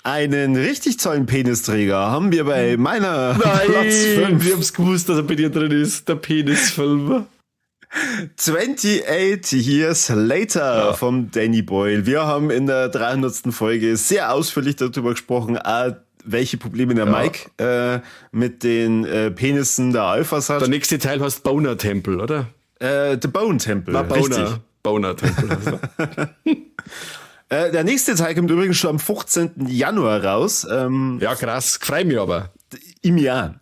Einen richtig tollen Penisträger haben wir bei meiner Platz 5.
Wir haben's gewusst, dass er bei dir drin ist. Der Penisfilm.
28 Years Later vom Danny Boyle. Wir haben in der 300. Folge sehr ausführlich darüber gesprochen, welche Probleme der Mike mit den Penissen der Alphas hat.
Der nächste Teil heißt Boner Tempel, oder?
The Bone Temple. Richtig.
Boner Tempel. Also.
Der nächste Teil kommt übrigens schon am 15. Januar raus.
Ja, krass. Freue mich aber.
Im Jahr.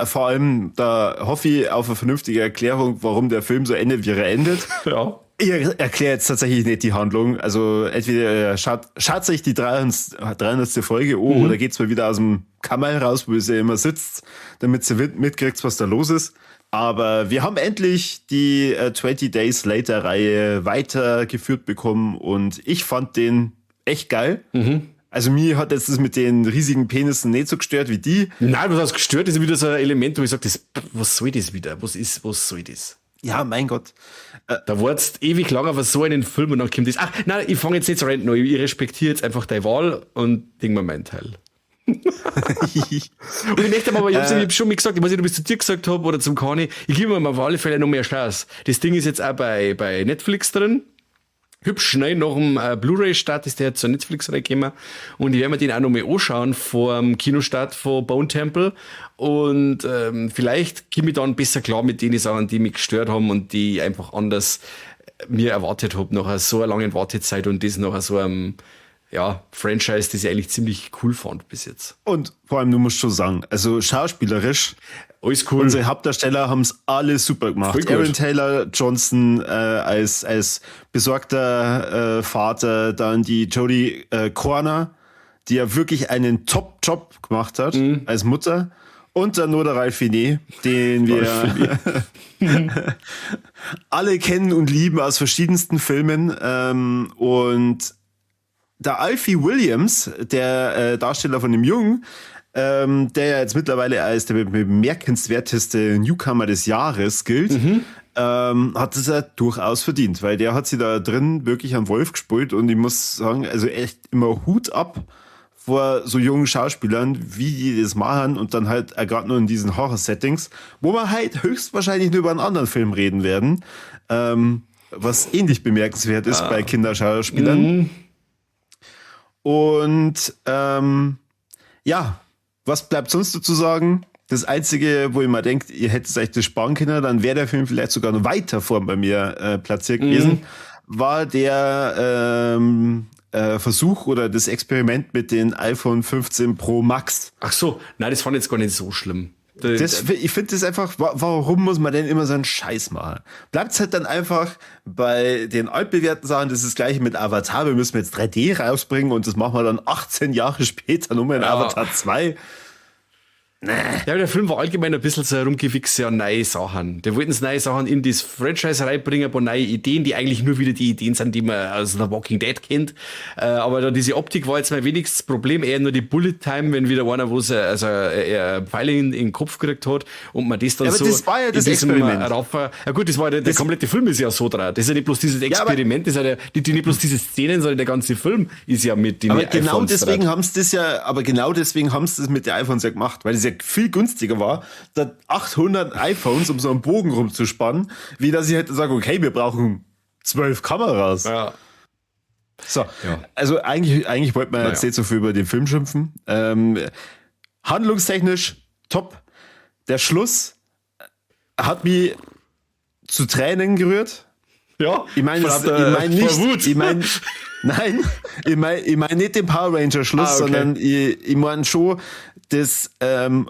Vor allem, da hoffe ich auf eine vernünftige Erklärung, warum der Film so endet, wie er endet.
Ja.
Ich erkläre jetzt tatsächlich nicht die Handlung. Also entweder schaut sich die 300. Folge an oder geht's mal wieder aus dem Kammer raus, wo sie immer sitzt, damit sie mitkriegt, was da los ist. Aber wir haben endlich die 20 Days Later Reihe weitergeführt bekommen und ich fand den echt geil. Also mir hat jetzt das mit den riesigen Penissen nicht so gestört wie die.
Nein, was gestört ist wieder so ein Element, wo ich sage, was soll das wieder? Was soll das?
Ja, mein Gott.
Da wartest ewig lang auf so einen Film und dann kommt das. Ach, nein, ich fange jetzt nicht so reden an. Ich respektiere jetzt einfach deine Wahl und denk mal meinen Teil. Und ich möchte aber, ich hab's schon mal gesagt, ich weiß nicht, ob ich es zu dir gesagt habe oder zum Kani, ich gebe mir auf alle Fälle noch mehr Chance. Das Ding ist jetzt auch bei Netflix drin. Hübsch schnell nach dem Blu-ray-Start ist der jetzt zur Netflix reingekommen und ich werde mir den auch noch mal anschauen vor dem Kinostart von Bone Temple und vielleicht komme ich dann besser klar mit den Sachen, die mich gestört haben und die ich einfach anders mir erwartet habe nach so einer langen Wartezeit und das nach so einem Franchise, das ich eigentlich ziemlich cool fand bis jetzt.
Und vor allem, du musst schon sagen, also schauspielerisch,
alles cool.
Unsere Hauptdarsteller haben es alle super gemacht. Aaron Taylor Johnson als besorgter Vater, dann die Jodie Corner, die ja wirklich einen Top-Job gemacht hat als Mutter. Und dann nur der Ralph Fiennes, den wir alle kennen und lieben aus verschiedensten Filmen. Und der Alfie Williams, der Darsteller von dem Jungen, der ja jetzt mittlerweile als der bemerkenswerteste Newcomer des Jahres gilt, hat es ja durchaus verdient, weil der hat sie da drin wirklich am Wolf gespielt und ich muss sagen, also echt immer Hut ab vor so jungen Schauspielern, wie die das machen und dann halt gerade nur in diesen Horror-Settings, wo wir halt höchstwahrscheinlich nur über einen anderen Film reden werden, was ähnlich bemerkenswert ist bei Kinderschauspielern. Und was bleibt sonst dazu sagen? Das Einzige, wo ich mal denke, ihr hättet euch das sparen können, dann wäre der Film vielleicht sogar noch weiter vorn bei mir platziert gewesen, war der Versuch oder das Experiment mit den iPhone 15 Pro Max.
Ach so, nein, das fand ich jetzt gar nicht so schlimm.
Ich finde das einfach, warum muss man denn immer so einen Scheiß machen? Bleibt's halt dann einfach bei den altbewährten Sachen, das ist das gleiche mit Avatar, wir müssen jetzt 3D rausbringen und das machen wir dann 18 Jahre später nur in Avatar 2. Nee.
Ja, der Film war allgemein ein bisschen so herumgewichst an neue Sachen. Die wollten neue Sachen in das Franchise reinbringen, ein paar neue Ideen, die eigentlich nur wieder die Ideen sind, die man aus The Walking Dead kennt. Aber da diese Optik war jetzt mein wenigstes Problem, eher nur die Bullet Time, wenn wieder einer, wo er Pfeile in den Kopf gekriegt hat und man das dann
ja, aber
so...
das war ja das Experiment.
Ja gut, das war der komplette Film ist ja so dran. Das ist ja nicht bloß dieses Experiment, das ist ja nicht bloß diese Szenen, sondern der ganze Film ist ja mit den
iPhones. Genau deswegen haben sie das mit den iPhones ja gemacht, weil das ja viel günstiger war, da 800 iPhones um so einen Bogen rumzuspannen, wie dass ich hätte sagen, okay, wir brauchen 12 Kameras.
Ja.
So, also eigentlich wollten wir jetzt nicht so viel über den Film schimpfen. Handlungstechnisch top. Der Schluss hat mich zu Tränen gerührt.
Ja,
ich meine nicht den Power Ranger Schluss, sondern ich meine schon das,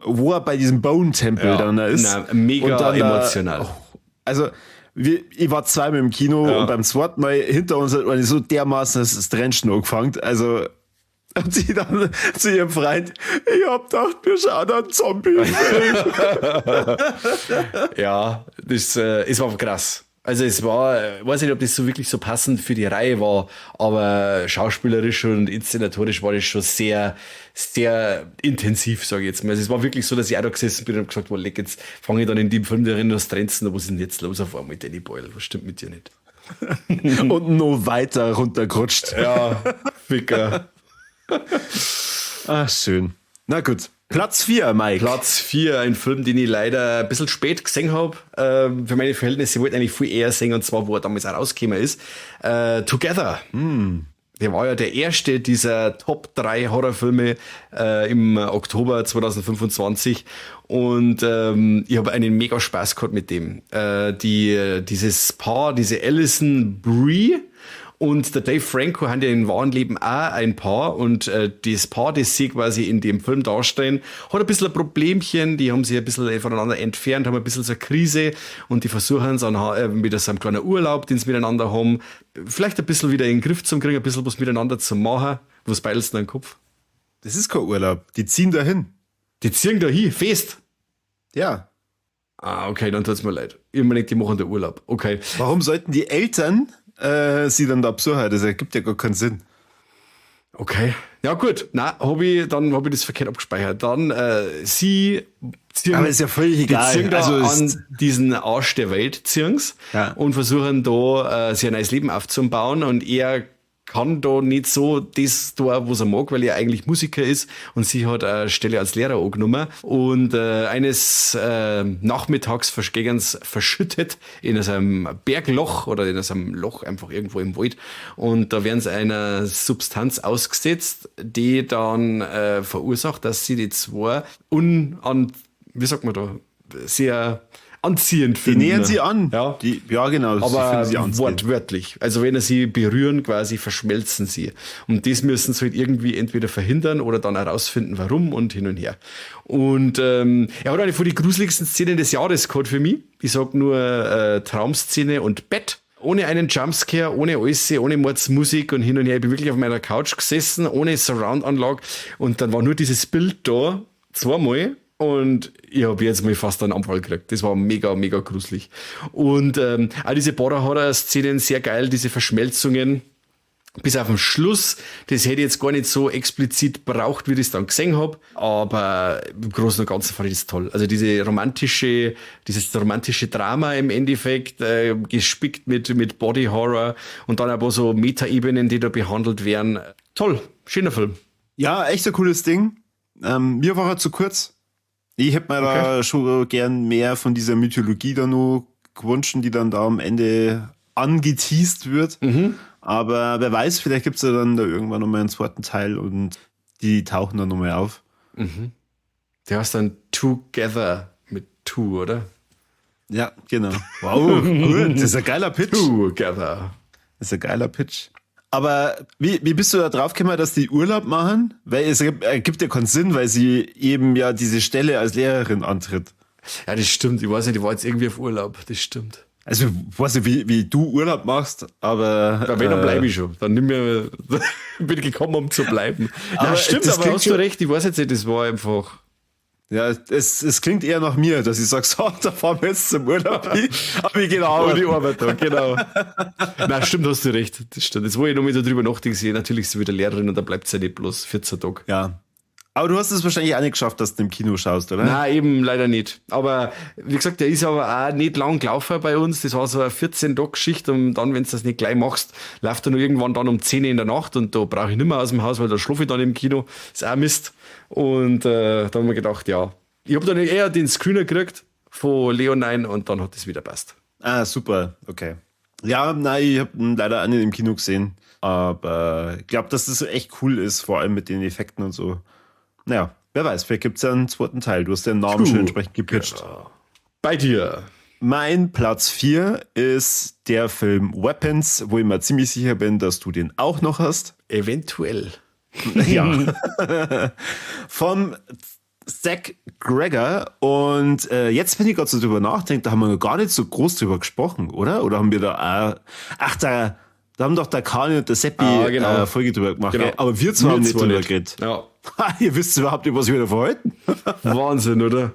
wo er bei diesem Bone Temple dann ist.
Mega und dann emotional.
Also, ich war zweimal im Kino und beim zweiten Mal hinter uns hat man so dermaßen das Trenchen angefangen. Also, hat sie dann zu ihrem Freund, ich hab gedacht, wir schauen einen Zombie.
Ja, das war krass. Also es war, weiß nicht, ob das so wirklich so passend für die Reihe war, aber schauspielerisch und inszenatorisch war das schon sehr, sehr intensiv, sage ich jetzt mal. Also es war wirklich so, dass ich auch da gesessen bin und gesagt habe, jetzt fange ich dann in dem Film darin das Trenzen, was ist denn jetzt los auf einmal, Danny Boyle, was stimmt mit dir nicht?
Und noch weiter runtergerutscht.
Ja, Ficker.
Ach, schön. Na gut. Platz 4, Mike.
Platz 4, ein Film, den ich leider ein bisschen spät gesehen habe. Für meine Verhältnisse wollte ich eigentlich viel eher sehen, und zwar, wo er damals auch rausgekommen ist. Together. Der war ja der erste dieser Top 3 Horrorfilme im Oktober 2025. Und ich habe einen mega Spaß gehabt mit dem. Dieses Paar, diese Alison Brie und der Dave Franco haben ja im wahren Leben auch ein Paar, und das Paar, das sie quasi in dem Film darstellen, hat ein bisschen ein Problemchen, die haben sich ein bisschen voneinander entfernt, haben ein bisschen so eine Krise, und die versuchen es dann mit so einem kleinen Urlaub, den sie miteinander haben, vielleicht ein bisschen wieder in den Griff zu kriegen, ein bisschen was miteinander zu machen. Was beilst du in den Kopf?
Das ist kein Urlaub, die ziehen dahin.
Die ziehen da hin, fest.
Ja.
Ah, okay, dann tut's mir leid. Ich meine, die machen da Urlaub. Okay.
Warum sollten die Eltern sie dann da besuchen? Das ergibt ja gar keinen Sinn.
Okay. Ja, gut. Hab ich das verkehrt abgespeichert. Dann, sie ziehen.
Aber ist ja völlig egal.
Die ziehen da
also
an diesen Arsch der Welt, ziehen's,
ja,
und versuchen da, sich ein neues Leben aufzubauen, und er kann da nicht so das da, was er mag, weil er eigentlich Musiker ist, und sie hat eine Stelle als Lehrer angenommen, und eines Nachmittags verschüttet in so einem Bergloch oder in so einem Loch einfach irgendwo im Wald, und da werden sie einer Substanz ausgesetzt, die dann verursacht, dass sie die zwei wie sagt man da, sehr anziehend finden.
Die nähern sie an.
Ja,
ja genau.
aber
sie
wortwörtlich. Also wenn sie berühren, quasi verschmelzen sie. Und das müssen sie halt irgendwie entweder verhindern oder dann herausfinden, warum, und hin und her. Und er hat eine von den gruseligsten Szenen des Jahres gehabt für mich. Ich sag nur Traumszene und Bett. Ohne einen Jumpscare, ohne alles, ohne Mordsmusik und hin und her. Ich bin wirklich auf meiner Couch gesessen, ohne Surround-Anlage. Und dann war nur dieses Bild da, zweimal. Und ich habe jetzt mal fast einen Anfall gekriegt. Das war mega, mega gruselig. Und auch diese Horror-Szenen sehr geil, diese Verschmelzungen. Bis auf den Schluss, das hätte ich jetzt gar nicht so explizit braucht, wie ich es dann gesehen habe. Aber im Großen und Ganzen fand ich das toll. Also dieses romantische Drama im Endeffekt, gespickt mit Body Horror und dann aber so Metaebenen, die da behandelt werden. Toll, schöner Film.
Ja, echt ein cooles Ding. Mir war er zu kurz. Ich hätte mir da schon gern mehr von dieser Mythologie da noch gewünscht, die dann da am Ende angeteased wird. Aber wer weiß, vielleicht gibt es ja dann da irgendwann nochmal einen zweiten Teil und die tauchen dann nochmal auf.
Der heißt dann Together mit Two, oder?
Ja, genau. Wow, gut. Das ist ein geiler Pitch.
Together.
Das ist ein geiler Pitch. Aber wie bist du da drauf gekommen, dass die Urlaub machen? Weil es ergibt ja keinen Sinn, weil sie eben ja diese Stelle als Lehrerin antritt.
Ja, das stimmt. Ich weiß nicht, ich war jetzt irgendwie auf Urlaub. Das stimmt.
Also, ich weiß nicht, wie du Urlaub machst, aber...
Ja, wenn, dann bleibe ich schon. Dann bin ich gekommen, um zu bleiben.
Aber
stimmt, aber hast du recht. Ich weiß jetzt nicht, das war einfach...
Ja, es klingt eher nach mir, dass ich sage, so, da fahren wir jetzt zum Urlaub hin, aber ich gehe nach
Arbeit. Die Arbeit da, genau. Nein, stimmt, hast du recht. Das stimmt. Jetzt, wo ich noch mal so drüber nachdenke, natürlich ist sie wieder Lehrerin und da bleibt sie ja nicht bloß 14 Tage.
Ja. Aber du hast es wahrscheinlich auch nicht geschafft, dass du im Kino schaust, oder?
Nein, eben leider nicht. Aber wie gesagt, der ist aber auch nicht lang gelaufen bei uns. Das war so eine 14-Tage-Geschichte, und dann, wenn du das nicht gleich machst, läuft er nur irgendwann dann um 10 in der Nacht, und da brauche ich nicht mehr aus dem Haus, weil da schlafe ich dann im Kino. Ist auch Mist. Und da haben wir gedacht, ja. Ich habe dann eher den Screener gekriegt von Leonine, und dann hat es wieder passt.
Ah, super. Okay. Ja, nein, ich habe ihn leider auch nicht im Kino gesehen. Aber ich glaube, dass das echt cool ist, vor allem mit den Effekten und so. Naja, wer weiß, vielleicht gibt es ja einen zweiten Teil. Du hast den Namen schon entsprechend gepitcht.
Genau. Bei dir.
Mein Platz 4 ist der Film Weapons, wo ich mir ziemlich sicher bin, dass du den auch noch hast.
Eventuell.
Ja. Vom Zach Gregor. Und jetzt, wenn ich gerade so drüber nachdenke, da haben wir noch gar nicht so groß drüber gesprochen, oder? Oder haben wir da auch... da haben doch der Kani und der Seppi
genau.
Folge drüber gemacht.
Genau.
Aber wir zwei haben nicht drüber geredet.
Ja.
Ihr wisst überhaupt nicht, was wir da verhalten.
Wahnsinn, oder?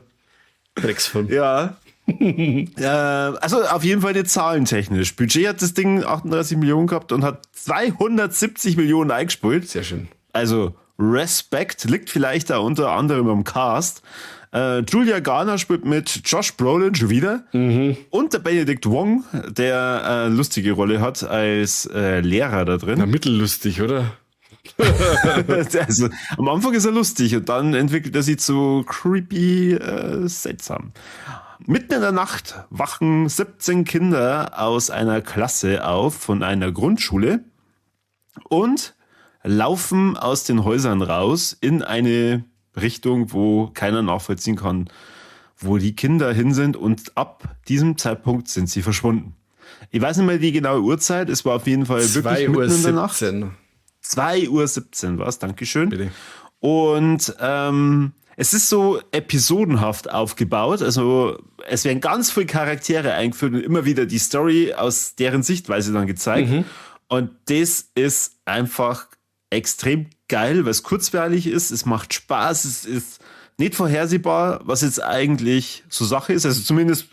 Drecksfilm.
Ja. Also auf jeden Fall nicht zahlentechnisch. Budget hat das Ding 38 Millionen gehabt und hat 270 Millionen eingespielt.
Sehr schön.
Also Respekt, liegt vielleicht da unter anderem am Cast. Julia Garner spielt mit, Josh Brolin schon wieder und der Benedict Wong, der eine lustige Rolle hat als Lehrer da drin.
Na, mittellustig, oder?
Also, am Anfang ist er lustig und dann entwickelt er sich zu creepy seltsam. Mitten in der Nacht wachen 17 Kinder aus einer Klasse auf von einer Grundschule und laufen aus den Häusern raus in eine Richtung, wo keiner nachvollziehen kann, wo die Kinder hin sind, und ab diesem Zeitpunkt sind sie verschwunden. Ich weiß nicht mehr die genaue Uhrzeit, es war auf jeden Fall wirklich mitten in der Nacht. 2:17 Uhr war es, Dankeschön.
Bitte.
Und es ist so episodenhaft aufgebaut, also es werden ganz viele Charaktere eingeführt und immer wieder die Story aus deren Sichtweise dann gezeigt. Und das ist einfach extrem geil, weil es kurzweilig ist, es macht Spaß, es ist nicht vorhersehbar, was jetzt eigentlich so Sache ist. Also zumindest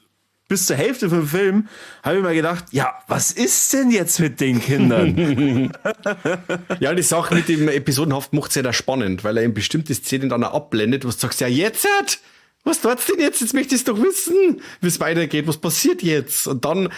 bis zur Hälfte vom Film habe ich mir gedacht, ja, was ist denn jetzt mit den Kindern?
Ja, die Sache mit dem Episodenhaft macht es ja da spannend, weil er in bestimmte Szenen dann auch abblendet, wo du sagst, ja jetzt, was tut's denn jetzt? Jetzt möchte ich doch wissen, wie es weitergeht, was passiert jetzt? Und dann,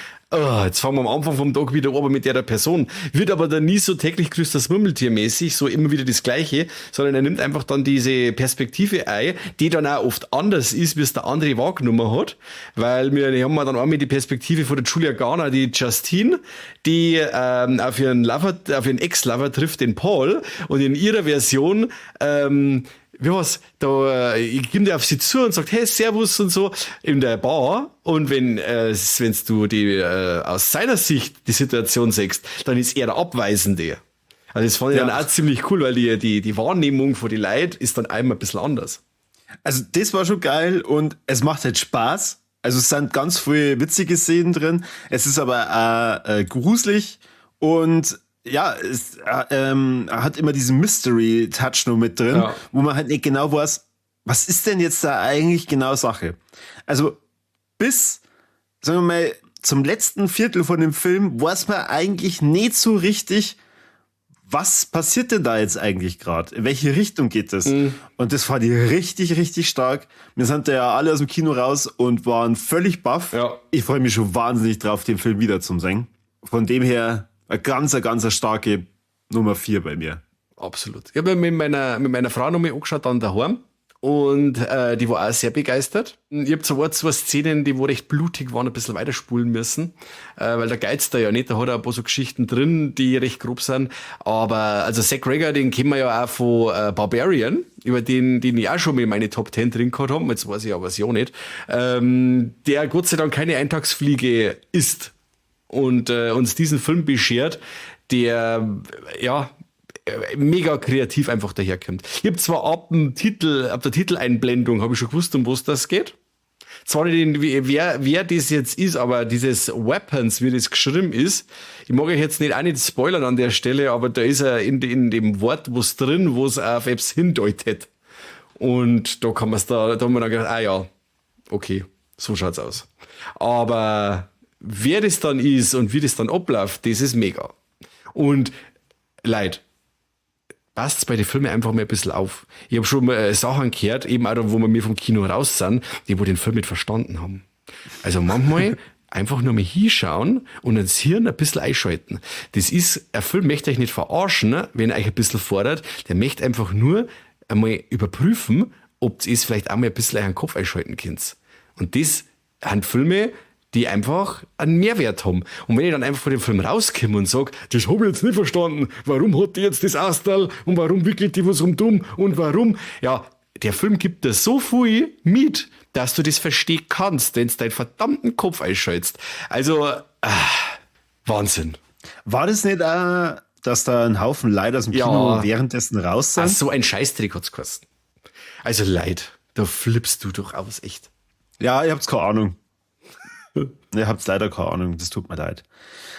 jetzt fangen wir am Anfang vom Tag wieder oben mit der Person. Wird aber dann nie so täglich grüßt das Murmeltier-mäßig, so immer wieder das Gleiche, sondern er nimmt einfach dann diese Perspektive ein, die dann auch oft anders ist, wie es der andere wahrgenommen hat, weil wir haben dann einmal die Perspektive von der Julia Garner, die Justine, die auf ihren Ex-Lover trifft, den Paul, und in ihrer Version wie war's, da kommt er auf sie zu und sagt, hey, servus und so, in der Bar. Und wenn du die aus seiner Sicht die Situation siehst, dann ist er der Abweisende. Also das fand ich dann auch ziemlich cool, weil die Wahrnehmung von den Leuten ist dann einmal ein bisschen anders.
Also das war schon geil und es macht halt Spaß. Also es sind ganz viele witzige Szenen drin. Es ist aber auch gruselig und ja, es hat immer diesen Mystery-Touch noch mit drin, wo man halt nicht genau weiß, was ist denn jetzt da eigentlich genau Sache? Also bis, sagen wir mal, zum letzten Viertel von dem Film weiß man eigentlich nicht so richtig, was passiert denn da jetzt eigentlich gerade? In welche Richtung geht das? Und das fand ich richtig, richtig stark. Wir sind ja alle aus dem Kino raus und waren völlig baff. Ja. Ich freue mich schon wahnsinnig drauf, den Film wieder zu sehen. Von dem her eine ganz starke Nummer 4 bei mir.
Absolut. Ich habe mit meiner Frau noch mal angeschaut dann daheim und die war auch sehr begeistert. Ich habe zwar zwei Szenen, die wo recht blutig waren, ein bisschen weiterspulen müssen, weil der Geiz da ja nicht, da hat er ein paar so Geschichten drin, die recht grob sind, aber also Zach Rager, den kennen wir ja auch von Barbarian, über den ich auch schon mal meine Top 10 drin gehabt habe, jetzt weiß ich aber es ja nicht, der Gott sei Dank keine Eintagsfliege ist und uns diesen Film beschert, der ja mega kreativ einfach daherkommt. Ich habe zwar ab der Titeleinblendung habe ich schon gewusst, um was das geht. Zwar nicht, wer das jetzt ist, aber dieses Weapons, wie das geschrieben ist, ich mag euch jetzt auch nicht spoilern an der Stelle, aber da ist er in dem Wort was drin, wo es auf etwas hindeutet. Und da haben wir dann gedacht, ja, okay, so schaut's aus. Aber wer das dann ist und wie das dann abläuft, das ist mega. Und Leute, passt bei den Filmen einfach mal ein bisschen auf. Ich habe schon mal Sachen gehört, eben auch da, wo wir vom Kino raus sind, die wo den Film nicht verstanden haben. Also manchmal einfach nur mal hinschauen und das Hirn ein bisschen einschalten. Das ist, ein Film möchte euch nicht verarschen, wenn er euch ein bisschen fordert, der möchte einfach nur einmal überprüfen, ob ihr es vielleicht einmal ein bisschen euren Kopf einschalten könnt. Und das sind Filme, die einfach einen Mehrwert haben. Und wenn ich dann einfach von dem Film rauskomme und sage, das habe ich jetzt nicht verstanden, warum hat die jetzt das Astal und warum wickelt die was dumm und warum, ja, der Film gibt dir so viel mit, dass du das verstehen kannst, wenn du deinen verdammten Kopf einschaltest. Also, Wahnsinn.
War das nicht dass da ein Haufen Leute aus dem Kino währenddessen raus sind?
Ach, so ein Scheißdreck hat's gekostet. Also Leid, da flippst du doch aus, echt.
Ja, ihr habt's keine Ahnung. Ihr habt's leider keine Ahnung, das tut mir leid.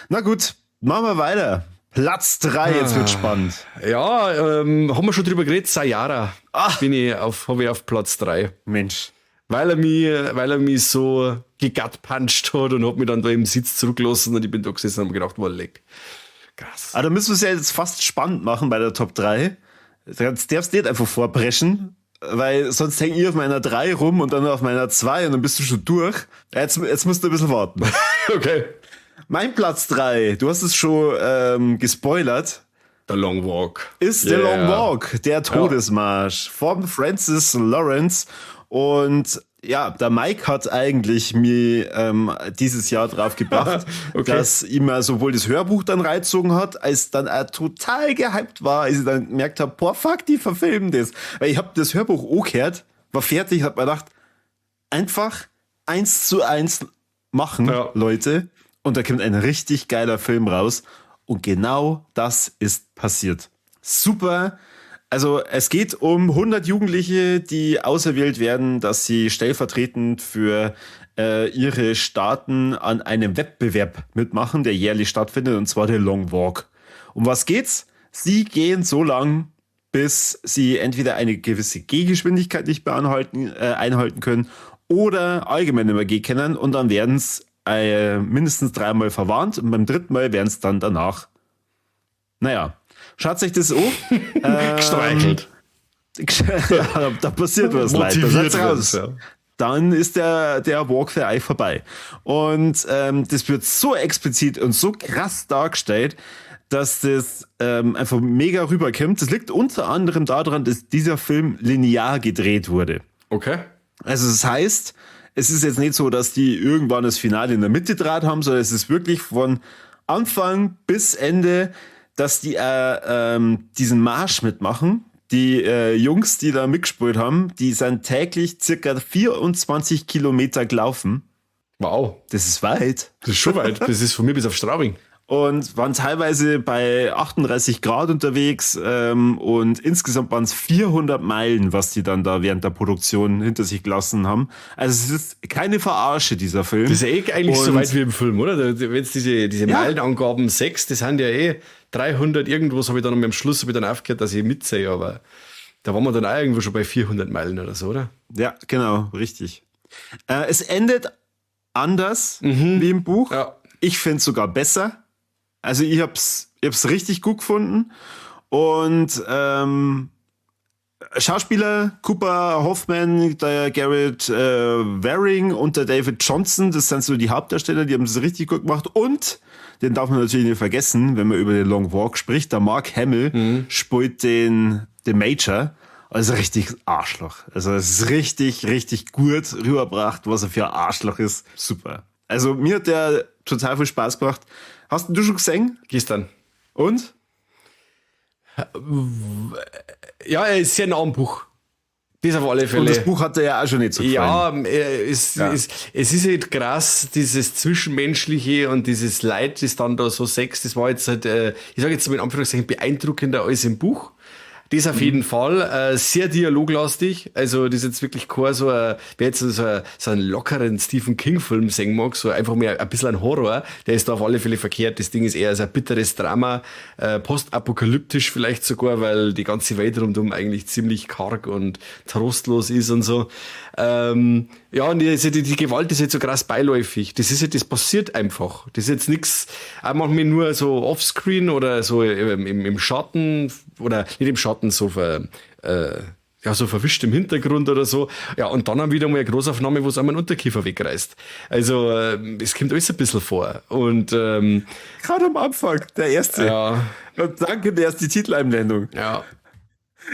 Na gut, machen wir weiter. Platz 3, jetzt wird spannend.
Ja, haben wir schon drüber geredet, Sayara. Habe ich auf Platz 3.
Mensch.
weil er mich so gegut-puncht hat und hat mich dann da im Sitz zurückgelassen und ich bin da gesessen und hab mir gedacht, war leck. Krass.
Aber da müssen wir es ja jetzt fast spannend machen bei der Top 3. Jetzt darfst du nicht einfach vorpreschen, weil sonst häng ich auf meiner 3 rum und dann auf meiner 2 und dann bist du schon durch. Jetzt musst du ein bisschen warten.
Okay.
Mein Platz 3, du hast es schon gespoilert,
The Long Walk.
ist The Long Walk, der Todesmarsch von Francis Lawrence. Und ja, der Mike hat eigentlich mir dieses Jahr drauf gebracht, dass ihm sowohl das Hörbuch dann reingezogen hat, als dann auch total gehypt war, als ich dann gemerkt habe, boah, fuck, die verfilmen das. Weil ich habe das Hörbuch auch gehört, war fertig, hab mir gedacht, einfach 1:1 machen, Leute. Und da kommt ein richtig geiler Film raus. Und genau das ist passiert. Super. Also es geht um 100 Jugendliche, die auserwählt werden, dass sie stellvertretend für ihre Staaten an einem Wettbewerb mitmachen, der jährlich stattfindet, und zwar der Long Walk. Um was geht's? Sie gehen so lang, bis sie entweder eine gewisse Gehgeschwindigkeit nicht mehr einhalten können oder allgemein nicht mehr gehen können, und dann werden es mindestens 3-mal verwarnt und beim 3. Mal werden es dann danach. Naja, schaut euch das an.
Gestreichelt.
Ja, da passiert was, Leute. Da seid's raus.
Ja.
Dann ist der Walk für euch vorbei. Und das wird so explizit und so krass dargestellt, dass das einfach mega rüberkommt. Das liegt unter anderem daran, dass dieser Film linear gedreht wurde.
Okay.
Also das heißt, es ist jetzt nicht so, dass die irgendwann das Finale in der Mitte draht haben, sondern es ist wirklich von Anfang bis Ende, dass die diesen Marsch mitmachen. Die Jungs, die da mitgespielt haben, die sind täglich circa 24 Kilometer gelaufen.
Wow.
Das ist weit.
Das ist schon weit. Das ist von mir bis auf Straubing.
Und waren teilweise bei 38 Grad unterwegs und insgesamt waren es 400 Meilen, was die dann da während der Produktion hinter sich gelassen haben. Also es ist keine Verarsche, dieser Film.
Das ist ja eigentlich so weit wie im Film, oder? Wenn jetzt diese Meilenangaben 6, das sind ja 300 irgendwas, habe ich dann am Schluss hab ich dann aufgehört, dass ich mitsehe, aber da waren wir dann auch irgendwo schon bei 400 Meilen oder so, oder?
Ja, genau, richtig. Es endet anders wie im Buch.
Ja.
Ich finde es sogar besser. Also ich hab's richtig gut gefunden. Und Schauspieler Cooper Hoffman, der Garrett Waring und der David Johnson, das sind so die Hauptdarsteller, die haben das richtig gut gemacht. Und den darf man natürlich nicht vergessen, wenn man über den Long Walk spricht. Der Mark Hamill spielt den Major. Also richtig Arschloch. Also es ist richtig, richtig gut rübergebracht, was er für ein Arschloch ist. Super. Also mir hat der total viel Spaß gemacht. Hast du schon gesehen?
Gestern.
Und?
Ja, er ist sehr nah am Buch. Das auf alle Fälle.
Und das Buch hat er ja auch schon nicht so gefallen.
Ja, es ist halt krass, dieses Zwischenmenschliche und dieses Leid, das dann da so das war jetzt halt, ich sage jetzt mal in Anführungszeichen, beeindruckender als im Buch. Das auf jeden Fall, sehr dialoglastig, also das ist jetzt wirklich kein wer jetzt so einen lockeren Stephen King-Film sehen mag, so einfach mehr ein bisschen ein Horror, der ist da auf alle Fälle verkehrt. Das Ding ist eher so ein bitteres Drama, postapokalyptisch vielleicht sogar, weil die ganze Welt rundum eigentlich ziemlich karg und trostlos ist und so. Ja, und die Gewalt ist jetzt so krass beiläufig. Das passiert einfach. Das ist jetzt nichts, auch manchmal nur so offscreen oder so im Schatten, oder nicht im Schatten, so so verwischt im Hintergrund oder so. Ja, und dann wieder mal eine Großaufnahme, wo es einmal einen Unterkiefer wegreißt. Also, es kommt alles ein bisschen vor. Und,
gerade am Anfang, der erste.
Ja.
Und danke, der ist die Titeleinblendung.
Ja.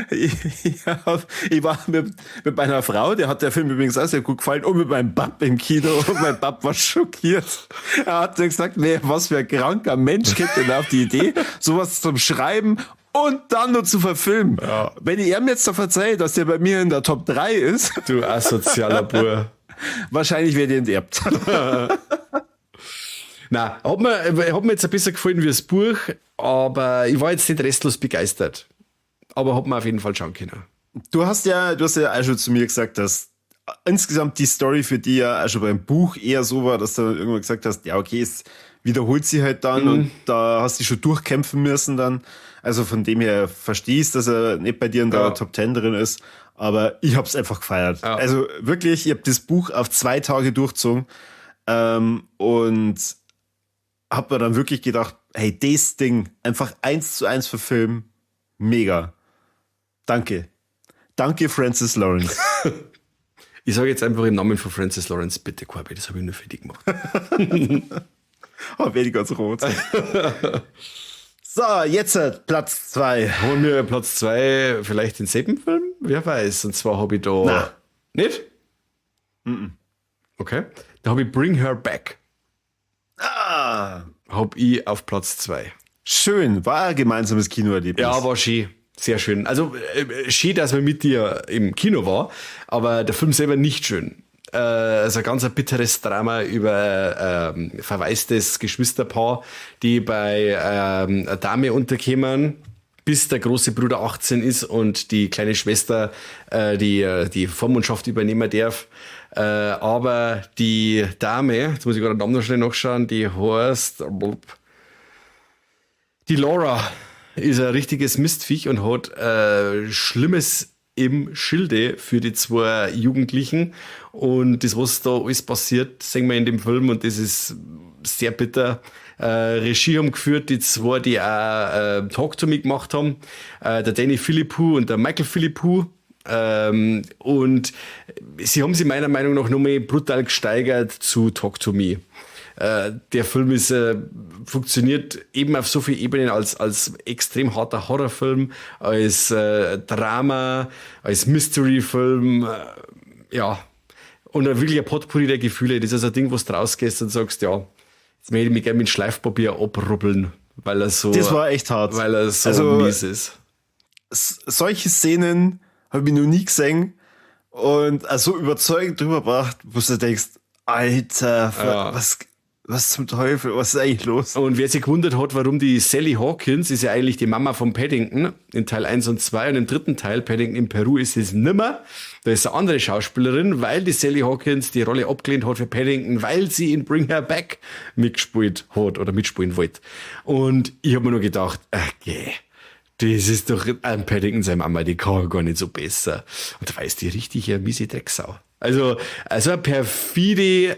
Ich war mit meiner Frau, der hat der Film übrigens auch sehr gut gefallen, und mit meinem Bab im Kino, und mein Bab war schockiert. Er hat gesagt, nee, was für ein kranker Mensch kommt denn auf die Idee, sowas zum Schreiben und dann nur zu verfilmen. Ja. Wenn ich ihm jetzt doch verzeihe, dass der bei mir in der Top 3 ist.
Du asozialer Bur.
Wahrscheinlich wird er enterbt.
Nein, hat mir jetzt ein bisschen gefallen wie das Buch, aber ich war jetzt nicht restlos begeistert. Aber hat man auf jeden Fall schauen können.
Du hast ja auch schon zu mir gesagt, dass insgesamt die Story für dich ja auch schon beim Buch eher so war, dass du irgendwann gesagt hast, ja okay, es wiederholt sie halt dann und da hast du schon durchkämpfen müssen dann. Also von dem her verstehst, dass er nicht bei dir in der Top 10 drin ist. Aber ich hab's einfach gefeiert. Ja. Also wirklich, ich habe das Buch auf 2 Tage durchgezogen und hab mir dann wirklich gedacht, hey, das Ding einfach 1:1 verfilmen, mega. Danke. Danke, Francis Lawrence.
Ich sage jetzt einfach im Namen von Francis Lawrence, bitte, Corby, das habe ich nur für dich gemacht.
Oh, werde ich ganz rot. So, jetzt Platz 2.
Holen wir Platz 2 vielleicht denselben Film? Wer weiß. Und zwar habe ich da...
Na.
Nicht? Okay. Da habe ich Bring Her Back. Habe ich auf Platz 2.
Schön. War ein gemeinsames Kinoerlebnis.
Ja, war schön. Sehr schön. Also schön, dass man mit dir im Kino war, aber der Film selber nicht schön. Also ein ganz bitteres Drama über verwaistes Geschwisterpaar, die bei einer Dame unterkommen, bis der große Bruder 18 ist und die kleine Schwester die Vormundschaft übernehmen darf. Aber die Dame, jetzt muss ich gerade den Namen noch schnell nachschauen, die heißt die Laura, ist ein richtiges Mistviech und hat Schlimmes im Schilde für die 2 Jugendlichen. Und das, was da alles passiert, sehen wir in dem Film und das ist sehr bitter. Regie haben geführt, die 2, die auch Talk to Me gemacht haben. Der Danny Philippou und der Michael Philippou. Und sie haben sich meiner Meinung nach nochmal brutal gesteigert zu Talk to Me. Der Film ist funktioniert eben auf so vielen Ebenen als extrem harter Horrorfilm, als Drama, als Mystery-Film, ja. Und wirklich ein Potpourri der Gefühle. Das ist ein Ding, wo du rausgehst und sagst, ja, jetzt möchte ich mich gerne mit Schleifpapier abrubbeln, weil er so...
Das war echt hart.
Weil er so mies ist.
Solche Szenen habe ich noch nie gesehen und so überzeugend drüber gebracht, wo du denkst, Alter, was zum Teufel, was ist eigentlich los?
Und wer sich gewundert hat, warum die Sally Hawkins ist ja eigentlich die Mama von Paddington in Teil 1 und 2 und im 3. Teil Paddington in Peru ist es nimmer. Da ist eine andere Schauspielerin, weil die Sally Hawkins die Rolle abgelehnt hat für Paddington, weil sie in Bring Her Back mitgespielt hat oder mitspielen wollte. Und ich habe mir nur gedacht, okay, das ist doch ein Paddington seine Mama, die kann gar nicht so besser. Und da war es die richtige miese Drecksau. Also eine perfide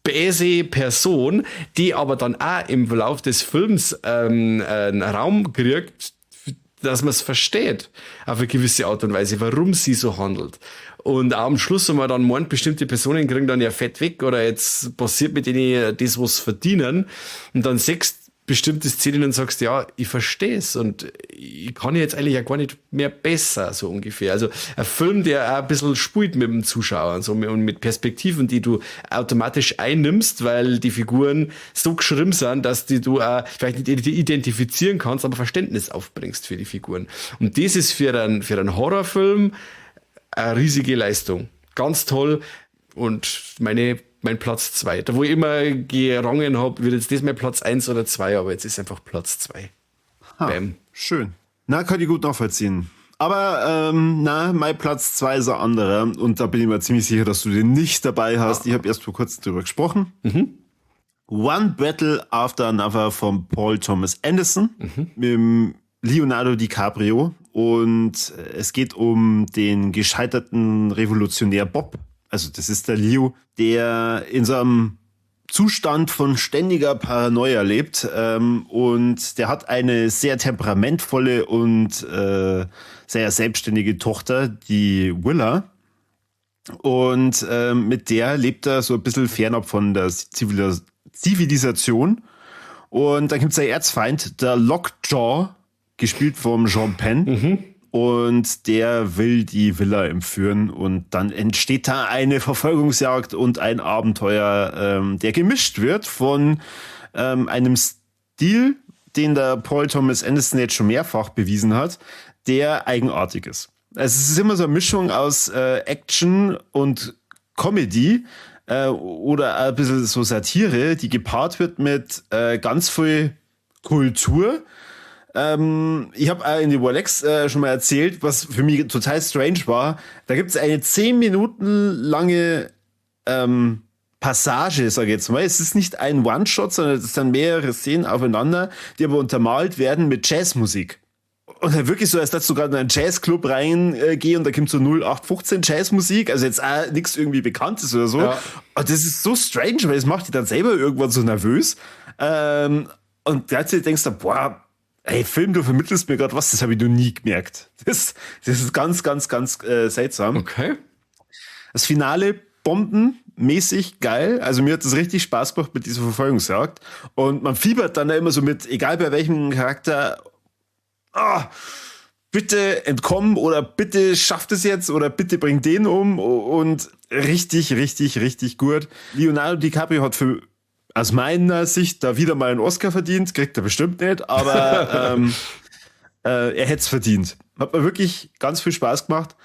böse Person, die aber dann auch im Verlauf des Films einen Raum kriegt, dass man es versteht, auf eine gewisse Art und Weise, warum sie so handelt. Und auch am Schluss, wenn man dann meint, bestimmte Personen kriegen dann ja Fett weg oder jetzt passiert mit denen das, was sie verdienen und dann sechst bestimmte Szenen und sagst, ja, ich verstehe es und ich kann jetzt eigentlich ja gar nicht mehr besser, so ungefähr. Also ein Film, der auch ein bisschen spielt mit dem Zuschauer und so und mit Perspektiven, die du automatisch einnimmst, weil die Figuren so geschrieben sind, dass du auch vielleicht nicht identifizieren kannst, aber Verständnis aufbringst für die Figuren. Und das ist für einen Horrorfilm eine riesige Leistung. Ganz toll und mein Platz 2. Da wo ich immer gerangen habe, wird jetzt das mein Platz 1 oder 2, aber jetzt ist einfach Platz 2.
Schön. Na, kann ich gut nachvollziehen. Aber mein Platz 2 ist ein anderer und da bin ich mir ziemlich sicher, dass du den nicht dabei hast. Ich habe erst vor kurzem drüber gesprochen. One Battle After Another von Paul Thomas Anderson mit Leonardo DiCaprio und es geht um den gescheiterten Revolutionär Bob. Also das ist der Leo, der in so einem Zustand von ständiger Paranoia lebt und der hat eine sehr temperamentvolle und sehr selbstständige Tochter, die Willa. Und mit der lebt er so ein bisschen fernab von der Zivilisation. Und dann gibt es einen Erzfeind, der Lockjaw, gespielt vom Sean Penn. Und der will die Villa entführen und dann entsteht da eine Verfolgungsjagd und ein Abenteuer, der gemischt wird von einem Stil, den der Paul Thomas Anderson jetzt schon mehrfach bewiesen hat, der eigenartig ist. Also es ist immer so eine Mischung aus Action und Comedy oder ein bisschen so Satire, die gepaart wird mit ganz viel Kultur. Ich habe in die Rolex schon mal erzählt, was für mich total strange war. Da gibt es eine 10 Minuten lange Passage, sage ich jetzt mal. Es ist nicht ein One-Shot, sondern es sind mehrere Szenen aufeinander, die aber untermalt werden mit Jazzmusik. Und halt wirklich so, als dass du gerade in einen Jazzclub reingehst und da kommt so 0815 Jazzmusik, also jetzt auch nichts irgendwie Bekanntes oder so. Ja. Und das ist so strange, weil das macht dich dann selber irgendwann so nervös. Und gleichzeitig denkst du, boah, ey, Film, du vermittelst mir gerade was, das habe ich noch nie gemerkt. Das ist ganz, ganz, ganz seltsam.
Okay.
Das Finale bombenmäßig geil. Also mir hat das richtig Spaß gemacht mit dieser Verfolgungsjagd. Und man fiebert dann da immer so mit, egal bei welchem Charakter, bitte entkommen oder bitte schafft es jetzt oder bitte bringt den um. Und richtig, richtig, richtig gut. Leonardo DiCaprio hat aus meiner Sicht da wieder mal einen Oscar verdient. Kriegt er bestimmt nicht, aber er hätte es verdient. Hat mir wirklich ganz viel Spaß gemacht.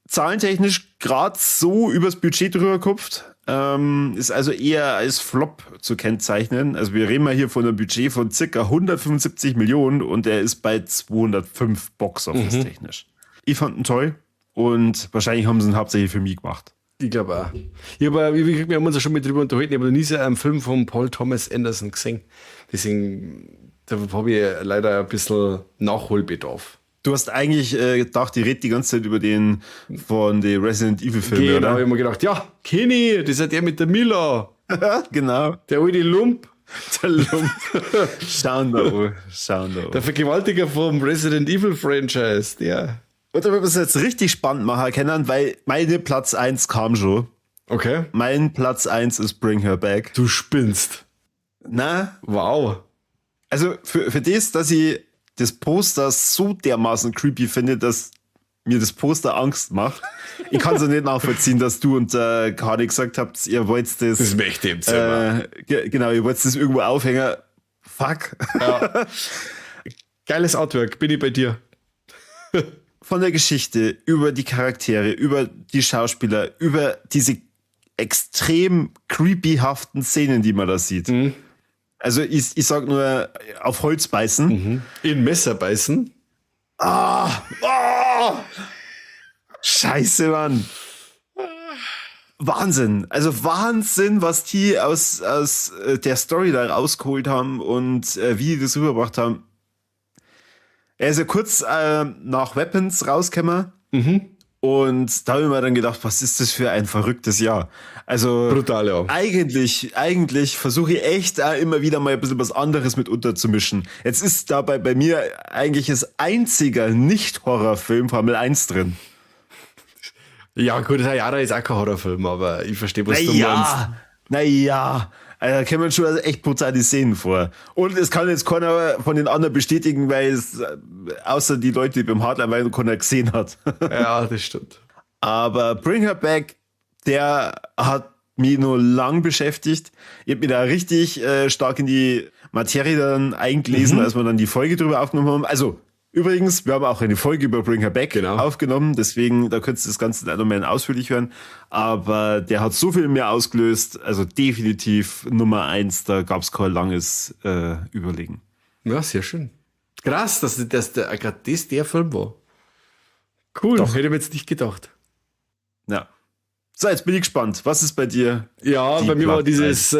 Zahlentechnisch gerade so übers Budget drüber gekupft. Ist also eher als Flop zu kennzeichnen. Also wir reden mal hier von einem Budget von circa 175 Millionen und er ist bei 205 Box-Office technisch. Ich fand ihn toll und wahrscheinlich haben sie ihn hauptsächlich für mich gemacht.
Ich glaube auch. Wir haben uns ja schon mit drüber unterhalten, ich habe noch nie so einen Film von Paul Thomas Anderson gesehen. Deswegen da habe ich leider ein bisschen Nachholbedarf.
Du hast eigentlich gedacht, die redet die ganze Zeit über den von den Resident Evil Filmen,
genau,
oder?
Genau, ich habe mir gedacht, ja, Kenny, das ist der mit der Mila.
Genau.
Der alte Lump.
Der Lump. Schauen da.
Der Vergewaltiger vom Resident Evil Franchise, der.
Und da wird man es jetzt richtig spannend machen können, weil meine Platz 1 kam schon.
Okay.
Mein Platz 1 ist Bring Her Back.
Du spinnst.
Na?
Wow.
Also für das, dass ich das Poster so dermaßen creepy finde, dass mir das Poster Angst macht. Ich kann es ja nicht nachvollziehen, dass du und Kadi gesagt habt, ihr wollt das.
Das möchte ich im Zimmer.
Genau, ihr wollt das irgendwo aufhängen. Fuck. Ja.
Geiles Artwork, bin ich bei dir.
Von der Geschichte, über die Charaktere, über die Schauspieler, über diese extrem creepyhaften Szenen, die man da sieht. Mhm. Also ich sag nur, auf Holz beißen.
Mhm. In Messer beißen.
Scheiße, Mann. Wahnsinn. Also Wahnsinn, was die aus der Story da rausgeholt haben und wie die das rübergebracht haben. Er ist ja kurz nach Weapons rausgekommen. Mhm. Und da habe ich mir dann gedacht, was ist das für ein verrücktes Jahr? Also
brutal, ja.
Eigentlich versuche ich echt auch immer wieder mal ein bisschen was anderes mit unterzumischen. Jetzt ist dabei bei mir eigentlich das einzige Nicht-Horrorfilm Formel 1 drin.
Ja gut, Hayara ist auch kein Horrorfilm, aber ich verstehe, was du meinst.
Naja, da kämen man schon echt brutal die Szenen vor. Und es kann jetzt keiner von den anderen bestätigen, weil es außer die Leute, die beim Hardline waren, keiner gesehen hat.
Ja, das stimmt.
Aber Bring Her Back, der hat mich nur lang beschäftigt. Ich habe mich da richtig stark in die Materie dann eingelesen, als wir dann die Folge drüber aufgenommen haben. Also übrigens, wir haben auch eine Folge über Bring Her Back aufgenommen, deswegen, da könntest du das Ganze noch mal ausführlich hören. Aber der hat so viel mehr ausgelöst, also definitiv Nummer 1, da gab es kein langes Überlegen.
Ja, sehr schön. Krass, dass gerade das der Film war. Cool,
Doch.
Hätte ich mir jetzt nicht gedacht.
Ja. So, jetzt bin ich gespannt. Was ist bei dir?
Ja, bei mir war dieses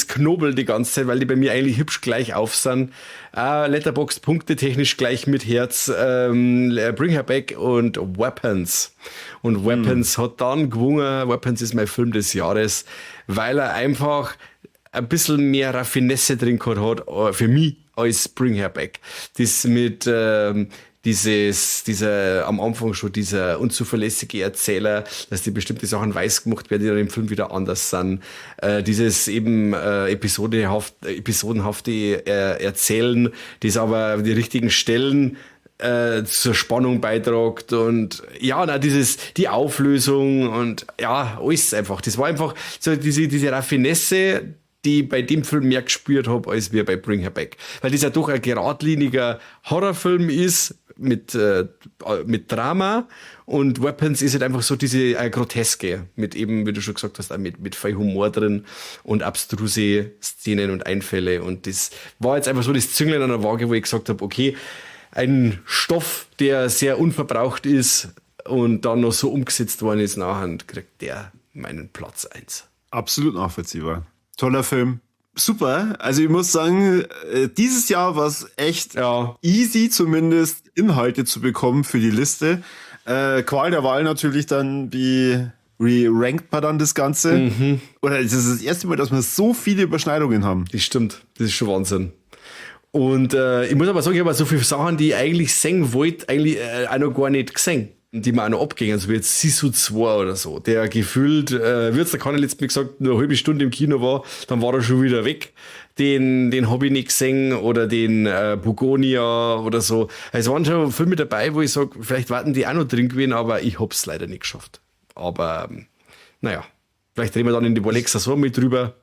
Knobel die ganze Zeit, weil die bei mir eigentlich hübsch gleich auf sind. Letterboxd Punkte technisch gleich mit Herz. Bring Her Back und Weapons. Und Weapons hat dann gewonnen. Weapons ist mein Film des Jahres, weil er einfach ein bisschen mehr Raffinesse drin gehabt hat, für mich, als Bring Her Back. Das mit am Anfang schon dieser unzuverlässige Erzähler, dass die bestimmte Sachen weiß gemacht werden, die dann im Film wieder anders sind. Dieses eben episodenhafte Erzählen, das aber an die richtigen Stellen zur Spannung beitragt und ja, die Auflösung und ja, alles einfach. Das war einfach so diese Raffinesse, die ich bei dem Film mehr gespürt habe, als wir bei Bring Her Back. Weil das ja doch ein geradliniger Horrorfilm ist, mit Drama, und Weapons ist halt einfach so diese Groteske, mit eben, wie du schon gesagt hast, auch mit viel Humor drin und abstruse Szenen und Einfälle, und das war jetzt einfach so das Zünglein an der Waage, wo ich gesagt habe, okay, ein Stoff, der sehr unverbraucht ist und dann noch so umgesetzt worden ist, nachher kriegt der meinen Platz 1.
Absolut nachvollziehbar. Toller Film. Super. Also ich muss sagen, dieses Jahr war es echt easy, zumindest Inhalte zu bekommen für die Liste. Qual der Wahl natürlich dann, wie rankt man dann das Ganze? Oder das ist das erste Mal, dass wir so viele Überschneidungen haben.
Das stimmt. Das ist schon Wahnsinn. Und ich muss aber sagen, ich habe so viele Sachen, die ich eigentlich sehen wollte, eigentlich auch noch gar nicht gesehen, die mir auch noch abgingen, so wie jetzt Sisu 2 oder so, der gefühlt, wie jetzt der Kanal letztes Mal gesagt, nur eine halbe Stunde im Kino war, dann war er schon wieder weg. Den habe ich nicht gesehen, oder den Bugonia oder so. Es waren schon Filme dabei, wo ich sage, vielleicht warten die auch noch drin gewesen, aber ich hab's leider nicht geschafft. Aber naja, vielleicht reden wir dann in die Alexa so mit drüber.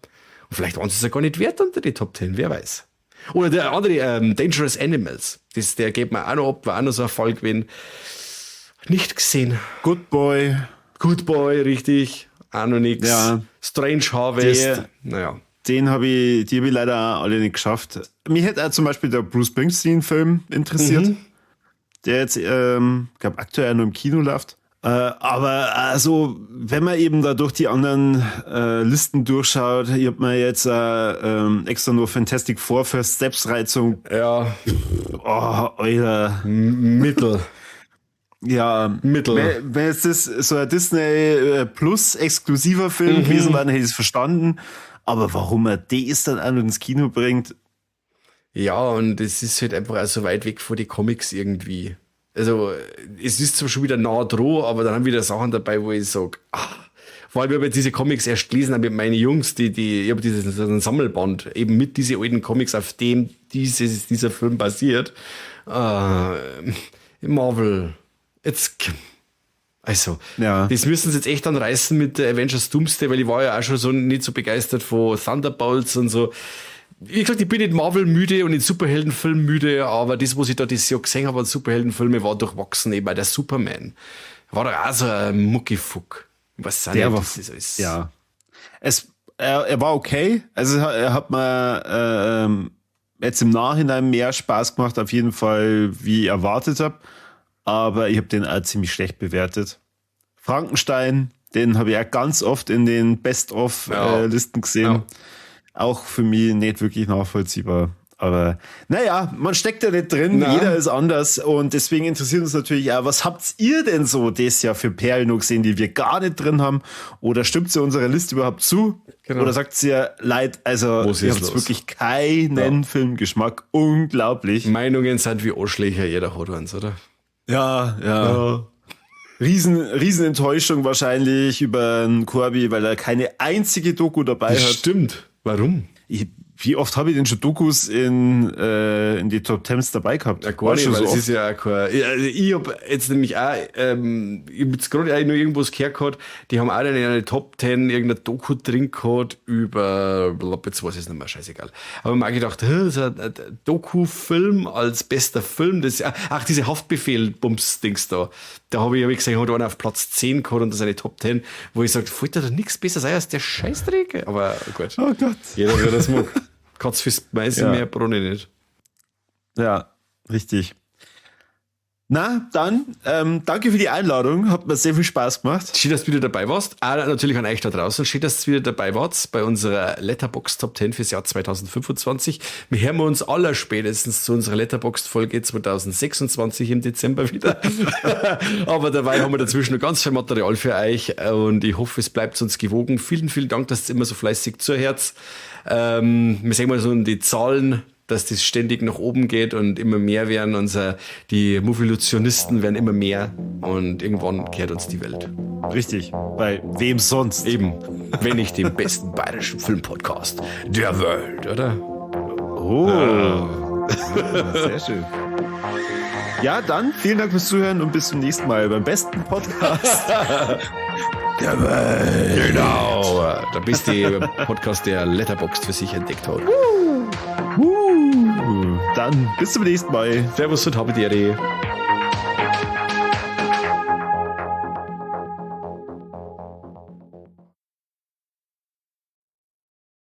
Und vielleicht waren sie es ja gar nicht wert unter die Top 10, wer weiß. Oder der andere, Dangerous Animals, der geht mir auch noch ab, war auch noch so ein Fall gewesen. Nicht gesehen.
Good Boy,
richtig. Auch noch nichts.
Ja.
Strange Harvest.
Naja. Die habe ich leider auch alle nicht geschafft. Mich hätte auch zum Beispiel der Bruce Springsteen-Film interessiert. Der jetzt, glaube aktuell nur im Kino läuft. Aber also, wenn man eben da durch die anderen Listen durchschaut, ich habe mir jetzt extra nur Fantastic Four für Steps-Reizung.
Ja.
Oh, Alter.
Mittel.
Ja, wenn es das so ein Disney Plus exklusiver Film gewesen wäre, dann hätte ich es verstanden. Aber warum er das dann auch noch ins Kino bringt?
Ja, und es ist halt einfach auch so weit weg von den Comics irgendwie. Also, es ist zwar schon wieder nah dran, aber dann haben wieder Sachen dabei, wo ich sage, vor allem, ich habe diese Comics erst gelesen mit meinen Jungs, ich habe diesen Sammelband, eben mit diesen alten Comics, auf dem dieser Film basiert. Marvel. Das müssen sie jetzt echt dann reißen mit Avengers Doomsday, weil ich war ja auch schon so nicht so begeistert von Thunderbolts und so. Wie gesagt, ich bin nicht Marvel müde und nicht Superheldenfilm müde, aber das, was ich da dieses Jahr gesehen habe an Superheldenfilmen, war durchwachsen. Eben auch der Superman. War doch auch so ein Muckifuck. Was
der war, das ist. Ja. Er war okay. Also er hat mir jetzt im Nachhinein mehr Spaß gemacht, auf jeden Fall, wie ich erwartet habe. Aber ich habe den auch ziemlich schlecht bewertet. Frankenstein, den habe ich auch ganz oft in den Best-of-Listen gesehen. Ja. Auch für mich nicht wirklich nachvollziehbar. Aber naja, man steckt ja nicht drin, jeder ist anders. Und deswegen interessiert uns natürlich auch, was habt ihr denn so das Jahr für Perlen noch gesehen, die wir gar nicht drin haben? Oder stimmt sie unserer Liste überhaupt zu? Genau. Oder sagt sie ja, leid, also ihr habt wirklich keinen Filmgeschmack. Unglaublich.
Meinungen sind wie Arschlöcher, jeder hat eins, oder?
Ja. Riesen Enttäuschung wahrscheinlich über einen Corby, weil er keine einzige Doku dabei hat.
Stimmt. Warum?
Wie oft habe ich denn schon Dokus in die Top 10s dabei gehabt?
Ja, gar nicht, weil es ist ja auch kein... Ich habe jetzt nämlich auch, ich habe jetzt gerade nur irgendwas gehört gehabt, die haben auch in einer Top 10 irgendeine Doku drin gehabt über, jetzt weiß ich es nicht mehr, scheißegal. Aber ich habe mir auch gedacht, so ein Doku-Film als bester Film, das diese Haftbefehl-Bums-Dings da habe ich gesehen, hat einer auf Platz 10 gehabt und das ist eine Top 10, wo ich sage, fällt da nichts besser sein als der Scheißdreck? Aber gut.
Oh Gott.
Jeder, der das mag. Katz fürs Meißen mehr Brunne nicht.
Ja, richtig. Na, dann, danke für die Einladung. Hat mir sehr viel Spaß gemacht.
Schön, dass du wieder dabei warst. Natürlich an euch da draußen. Schön, dass ihr wieder dabei wart bei unserer Letterboxd Top 10 fürs Jahr 2025. Wir hören uns allerspätestens zu unserer Letterboxd-Folge 2026 im Dezember wieder. Aber dabei haben wir dazwischen noch ganz viel Material für euch und ich hoffe, es bleibt uns gewogen. Vielen, vielen Dank, dass ihr immer so fleißig zuhört. Wir sehen mal so in die Zahlen, dass das ständig nach oben geht und immer mehr werden. Die Movilutionisten werden immer mehr und irgendwann kehrt uns die Welt.
Richtig. Bei wem sonst?
Eben. Wenn nicht dem besten bayerischen Filmpodcast der Welt, oder?
Oh. Sehr schön. Ja, dann vielen Dank fürs Zuhören und bis zum nächsten Mal beim besten Podcast
der Welt. Genau. Der beste Podcast, der Letterboxd für sich entdeckt hat.
Dann bis zum nächsten Mal.
Servus und habe die Ehre.